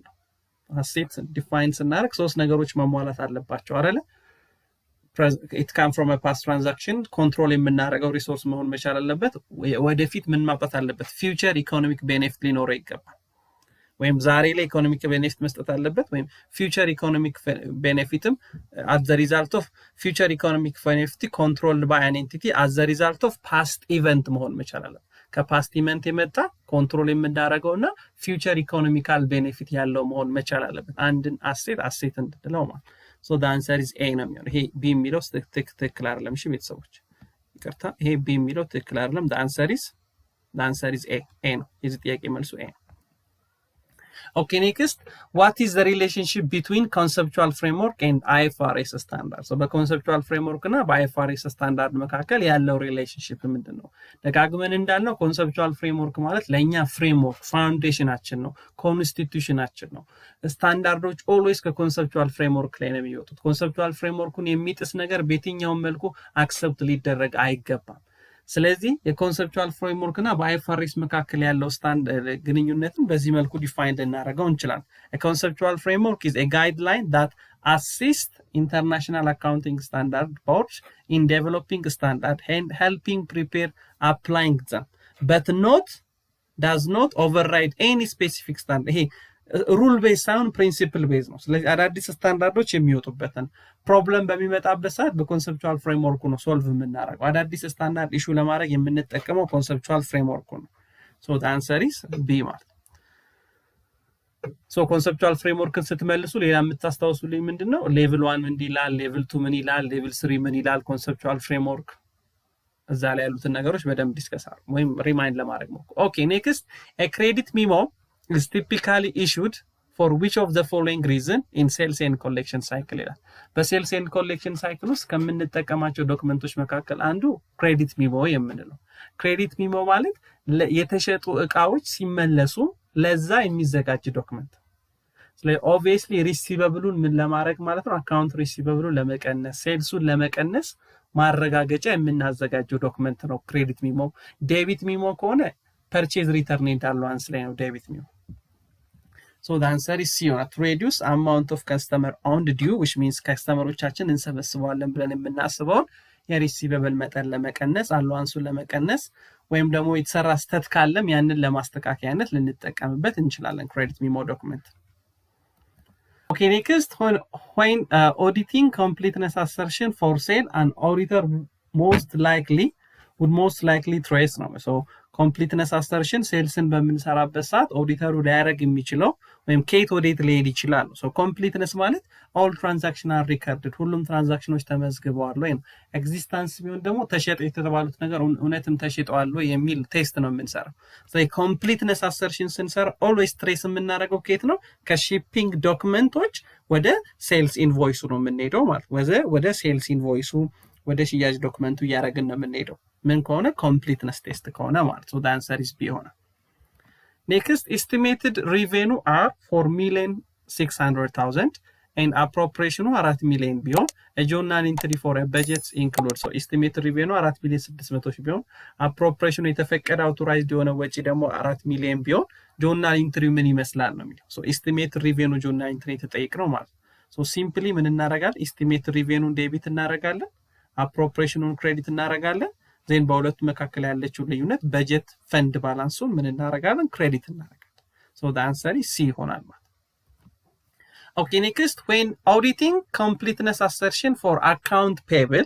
አሴት ዲፋይን ስናደርግ ሶስት ነገሮች መሟላት አለባቸው አይደለ? it come from a past transaction, control የምናደርገው ሪሶርስ መሆን መቻል አለበት። ወደፊት ምን ማምጣት አለበት? future economic benefit ሊኖረው ይገባል። ወይም ዛሬ ላይ ኢኮኖሚክ ቤኔፊት መስጠት አለበት። ወይም ፊውቸር ኢኮኖሚክ ቤኔፊትም at the result of future economic benefit controlled by an entity as the result of past event መሆን መቻል አለበት። ከፓስት ኢቨንት የመጣ ኮንትሮል የምናደርገውና ፊውቸር ኢኮኖሚካል ቤኔፊት ያለው መሆን መቻል አለበት። አንድን አሴት እንድንለው ማለት so the answer is A ነው የሚሆነው። ይሄ B የሚለው ትክክል አይደለም። እሺ ቤተሰቦች ይቅርታ፣ ይሄ B የሚለው ትክክል አይደለም። the answer is A ነው። የዚህ ጥያቄ መልሱ A ነው። Okay, next, what is the relationship between conceptual framework and IFRS standard? So በconceptual framework እና በIFRS standard መካከል ያለው ሪሌሽንሺፕ ምንድነው? ደጋግመን እንዳልነው conceptual framework ማለት ለኛ ፍሬምወርክ ፋውንዴሽናችን ነው፣ ኮንስቲቱሽናችን ነው። ስታንዳርዶች ኦልዌይስ ከconceptual framework ላይ ነው የሚወጡት። conceptual frameworkን የሚጥስ ነገር በየትኛውም መልኩ አክሰፕት ሊደረግ አይገባም። ስለዚህ የኮንሰፕቹዋል ፍሬምወርክ እና በአይኤፍአርኤስ መካከል ያለው ስታንዳርድ ግንኙነትን በዚህ መልኩ ዲፋይን ልናደርገው እንችላለን። A conceptual framework is a guideline that assists international accounting standard boards in developing standard and helping prepare applying them, but does not override any specific standard. ይሄ ሩል ቤዝ ሳይሆን ፕሪንሲፕል ቤዝ ነው። ስለዚህ አዳዲስ ስታንዳርዶች የሚወጡበትን ፕሮብለም በሚመጣበት ሰዓት በኮንሰፕቹዋል ፍሬምወርኩ ነው ሶልቭ የምናደርገው። አዳዲስ ስታንዳርድ ኢሹ ለማድረግ የምንጠቀመው ኮንሰፕቹዋል ፍሬምወርኩ ነው። ሶ the answer is B ማለት ነው። ሶ ኮንሰፕቹዋል ፍሬምወርክን ስትመልሱ ሌላ የምታስታውሱልኝ ምንድነው? ሌቭል 1 ምን ይላል፣ ሌቭል 2 ምን ይላል፣ ሌቭል 3 ምን ይላል? ኮንሰፕቹዋል ፍሬምወርክ እዛ ላይ ያሉትን ነገሮች በደንብ ዲስከስ አድርጉ ወይም ሪማይንድ ለማድረግ ሞክሩ። ኦኬ ኔክስት a credit memo is typically issued for which of the following reason in sales and collection cycle ይላል። በሴልስ ኤንድ ኮሌክሽን ሳይክል ውስጥ ከምንጠቀማቸው ዶክመንቶች መካከል አንዱ ክሬዲት ሚሞ የምንለው። ክሬዲት ሚሞ ማለት የተሸጡ እቃዎች ሲመለሱ ለዛ የሚዘጋጅ ዶክመንት። ስለዚህ ኦብቪየስሊ ሪሲቨብሉን ምን ለማድረግ ማለት ነው? አካውንት ሪሲቨብሉን ለመቀነስ፣ ሴልሱን ለመቀነስ ማረጋገጫ የምናዘጋጀው ዶክመንት ነው ክሬዲት ሚሞ። ዴቢት ሚሞ ከሆነ ፐርቼዝ ሪተርን ኤንድ አላዋንስ ላይ ነው ዴቢት ሚሞ። So the answer is C, to reduce amount of customer owned due, which means ከስተመሮቻችን እንሰበስበዋለን ብለን የምናስበውን የሪሲቨብል መጠን ለመቀነስ፣ አላዋንሱን ለመቀነስ ወይም ደግሞ የተሰራ ስህተት ካለም ያንን ለማስተካከያነት ልንጠቀምበት እንችላለን ክሬዲት ሚሞ ዶክመንት። Okay, next, when auditing completeness assertion for sale, an auditor would most likely trace ነው። so completeness assertion ሴልስን በምንሰራበት ሰዓት ኦዲተሩ ሊያደርግ የሚችለው ወይም ከየት ወዴት ሊሄድ ይችላል። so completeness ማለት all transaction are recorded፣ ሁሉም ትራንዛክሽኖች ተመዝግበዋል ወይ ነው። ኤግዚስተንስ ቢሆን ደግሞ ተሸጠ የተባሉት ነገር እውነትም ተሽጠዋል ወይ የሚል ቴስት ነው የምንሰራው። so completeness assertion ስንሰራ always trace የምናደርገው ከየት ነው? ከሺፒንግ ዶክመንቶች ወደ ሴልስ ኢንቮይሱ ነው የምንሄደው ማለት ወደ ሴልስ ኢንቮይሱ ወደ ሽያጭ ዶክመንቱ እያደረግን ነው የምንሄደው ምን ከሆነ completeness ቴስት ከሆነ ማለት so the answer is B ሆነ። next, estimated revenue are 4,600,000 and appropriation 4 million ቢሆን a journal entry for a budget include so estimated revenue 4,600,000 ቢሆን appropriation የተፈቀደ authorized የሆነ ወጪ ደግሞ 4 million ቢሆን journal entry ምን ይመስላል ነው የሚለው። so estimated revenue journal entry የተጠየቅነው ማለት so simply ምን እናደርጋለን? estimated revenue ዴቢት እናደርጋለን፣ appropriation ክሬዲት እናደርጋለን። ዜን በሁለቱ መካከል ያለችው ልዩነት በጀት ፈንድ ባላንሱን ምን እናደርጋለን? ክሬዲት እናደርጋለን። so the answer is C ይሆናል ማለት። okay, next, when auditing completeness assertion for account payable,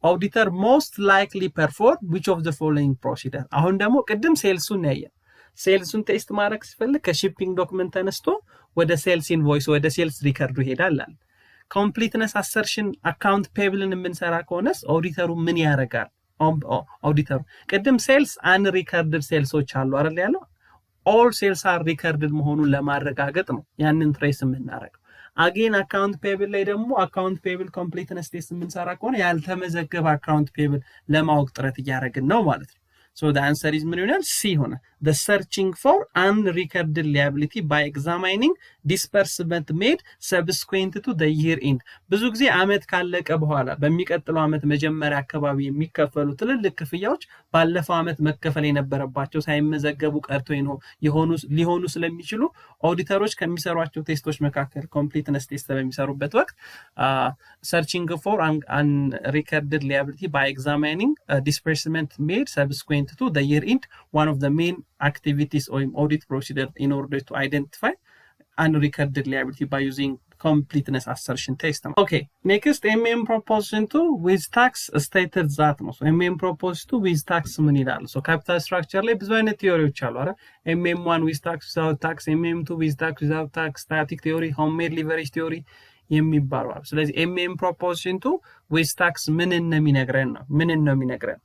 auditor most likely perform which of the following procedure? አሁን ደግሞ ቅድም ሴልሱን ያየን፣ ሴልሱን ቴስት ማድረግ ሲፈልግ ከሺፒንግ ዶክመንት ተነስቶ ወደ ሴልስ ኢንቮይስ ወደ ሴልስ ሪከርዱ ይሄዳል። ኮምፕሊትነስ አሰርሽን አካውንት ፔብልን የምንሰራ ከሆነስ ኦዲተሩ ምን ያደርጋል? ኦዲተሩ ቅድም ሴልስ አንሪከርድድ ሴልሶች አሉ አይደል ያለው all sales are recorded መሆኑን ለማረጋገጥ ነው ያንን ትሬስ የምናደርገው አጌን አካውንት ፔብል ላይ ደግሞ አካውንት ፔብል ኮምፕሊትነስ ቴስት የምንሰራ ከሆነ ያልተመዘገበ አካውንት ፔብል ለማወቅ ጥረት እያደረግን ነው ማለት ነው so the answer is ምን ይሆናል C ሆነ the searching for unrecorded liability by examining disbursement made subsequent to the year end ብዙ ጊዜ አመት ካለቀ በኋላ በሚቀጥለው አመት መጀመሪያ አካባቢ የሚከፈሉ ትልልቅ ክፍያዎች ባለፈው አመት መከፈል የነበረባቸው ሳይመዘገቡ ቀርቶ ሊሆኑ ስለሚችሉ ኦዲተሮች ከሚሰሯቸው ቴስቶች መካከል ኮምፕሊትነስ ቴስት በሚሰሩበት ወቅት searching for unrecorded liability by examining disbursement made subsequent to the year end one of the main activities or audit procedure in order to identify unrecorded liability by using completeness assertion test. Okay, next MM proposition 2 with tax stated that no. So MM proposition 2 with tax ምን ይላል? So capital structure ላይ ብዙ አይነት ቲዮሪዎች አሉ አይደል? MM1 with tax without tax, MM2 with tax without tax, static theory, homemade leverage theory የሚባሉ አሉ። ስለዚህ MM proposition 2 with tax ምን ነው የሚነግረን?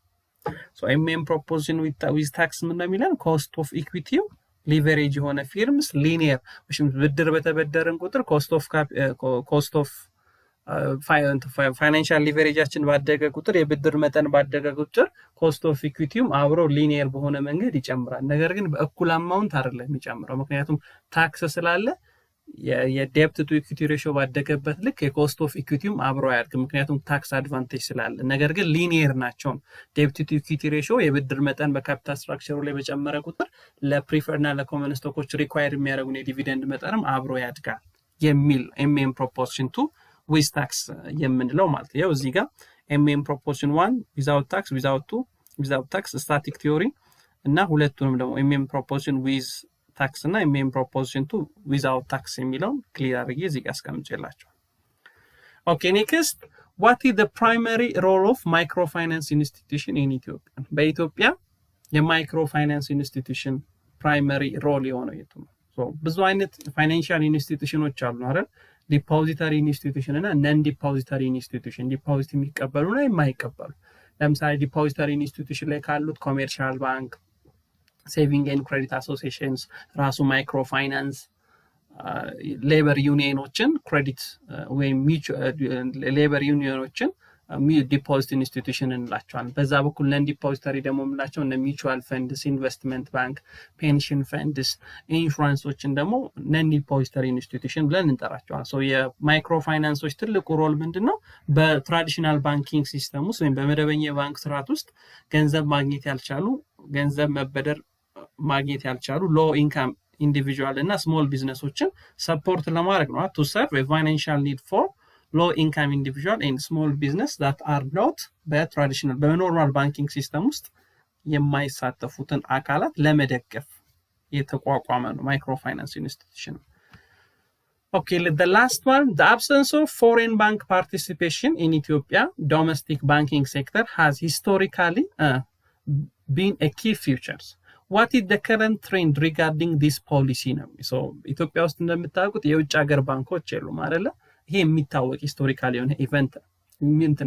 So MM proposition with tax ምን ነው የሚለን? cost of equity ሊቨሬጅ የሆነ ፊርምስ ሊኒየር ብድር በተበደረን ቁጥር ኮስት ኦፍ ፋይናንሻል ሊቨሬጃችን ባደገ ቁጥር የብድር መጠን ባደገ ቁጥር ኮስት ኦፍ ኢኩዊቲውም አብሮ ሊኒየር በሆነ መንገድ ይጨምራል ነገር ግን በእኩል አማውንት አይደለም የሚጨምረው ምክንያቱም ታክስ ስላለ የዴፕት ቱ ኢኩዊቲ ሬሽዮ ባደገበት ልክ የኮስት ኦፍ ኢኩዊቲውም አብሮ ያድግ ምክንያቱም ታክስ አድቫንቴጅ ስላለ ነገር ግን ሊኒየር ናቸው ዴፕት ቱ ኢኩዊቲ ሬሽዮ የብድር መጠን በካፒታል ስትራክቸሩ ላይ በጨመረ ቁጥር ለፕሪፈርና ለኮመን ስቶኮች ሪኳየር የሚያደርጉ የዲቪደንድ መጠንም አብሮ ያድጋል የሚል ኤምኤም ፕሮፖዚሽን 2 ዊዝ ታክስ የምንለው ማለት ነው እዚህ ጋር ኤምኤም ፕሮፖዚሽን 1 ዊዛውት ታክስ ዊዛውት ታክስ ስታቲክ ቲዮሪ እና ሁለቱንም ደግሞ ኤምኤም ፕሮፖዚሽን ዊዝ tax እና MM proposition 2 without tax የሚለው ክሊር አድርጌ እዚህ ጋር አስቀምጬላችሁ Okay, next, what is the primary role of microfinance institution in Ethiopia? በኢትዮጵያ የማይክሮፋይናንስ ኢንስቲትዩሽን ፕራይመሪ ሮል የሆነው የቱ ነው? ሶ ብዙ አይነት ፋይናንሻል ኢንስቲትዩሽኖች አሉ አይደል? ዲፖዚተሪ ኢንስቲትዩሽን እና ነን ዲፖዚተሪ ኢንስቲትዩሽን ዲፖዚት የሚቀበሉና የማይቀበሉ ለምሳሌ ዲፖዚተሪ ኢንስቲትዩሽን ላይ ካሉት ኮሜርሻል ባንክ saving and credit associations ራሱ ማይክሮ ፋይናንስ ሌበር ዩኒየኖችን ክሬዲት ወይም ሌበር ዩኒየኖችን ዲፖዚት ኢንስቲትዩሽን እንላቸዋለን በዛ በኩል ነን ዲፖዚተሪ ደግሞ የምንላቸው እነ ሚቹዋል ፈንድስ ኢንቨስትመንት ባንክ ፔንሽን ፈንድስ ኢንሹራንሶችን ደግሞ ነን ዲፖዚተሪ ኢንስቲትዩሽን ብለን እንጠራቸዋለን ሶ የማይክሮ ፋይናንሶች ትልቁ ሮል ምንድነው በትራዲሽናል ባንኪንግ ሲስተም ውስጥ ወይም በመደበኛ ባንክ ስርዓት ውስጥ ገንዘብ ማግኘት ያልቻሉ ገንዘብ መበደር ማግኘት ያልቻሉ ሎ ኢንካም ኢንዲቪጁዋል እና ስሞል ቢዝነሶችን ሰፖርት ለማድረግ ነው to serve a financial need for low income individual and small business that are not በትራዲሽናል በኖርማል ባንኪንግ ሲስተም ውስጥ የማይሳተፉትን አካላት ለመደገፍ የተቋቋመ ነው ማይክሮ ፋይናንስ ኢንስቲትዩሽን Okay, the last one, the absence of foreign bank participation in Ethiopia domestic banking sector has historically been a key features. What is the current trend regarding this policy ነው? So ኢትዮጵያ ውስጥ እንደምታውቁት የውጭ ሀገር ባንኮች የሉም አይደለ? ይሄ የሚታወቅ ሂስቶሪካሊ የሆነ ኢቨንት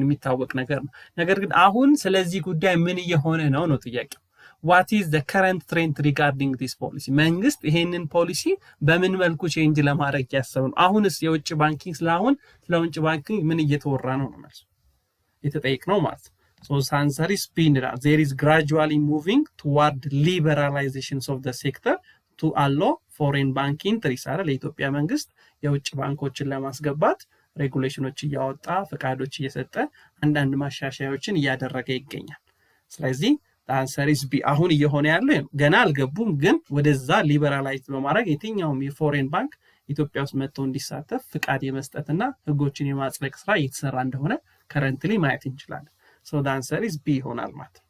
የሚታወቅ ነገር ነው። ነገር ግን አሁን ስለዚህ ጉዳይ ምን እየሆነ ነው ጥያቄው። What is the current trend regarding this policy? መንግስት ይሄንን ፖሊሲ በምን መልኩ ቼንጅ ለማድረግ ያሰበ ነው? አሁንስ የውጭ ባንኪንግ ስለ ውጭ ባንኪንግ ምን እየተወራ ነው መልሱ የተጠየቅነው ማለት ነው። So the answer is B. There is gradually moving toward liberalizations of the sector to allow foreign bank entries. ለኢትዮጵያ መንግስት የውጭ ባንኮችን ለማስገባት ሬጉሌሽኖች እያወጣ ፈቃዶች እየሰጠ አንዳንድ ማሻሻያዎችን እያደረገ ይገኛል። ስለዚህ the answer is B. አሁን እየሆነ ያለው ገና አልገቡም ግን ወደዛ ሊበራላይዝ በማድረግ የትኛውም የፎሬን ባንክ ኢትዮጵያ ውስጥ መጥቶ እንዲሳተፍ ፈቃድ የመስጠትና ህጎችን የማጽደቅ ስራ እየተሰራ እንደሆነ ከረንትሊ ማየት እንችላለን። So the answer is B ይሆናል ማለት ነው።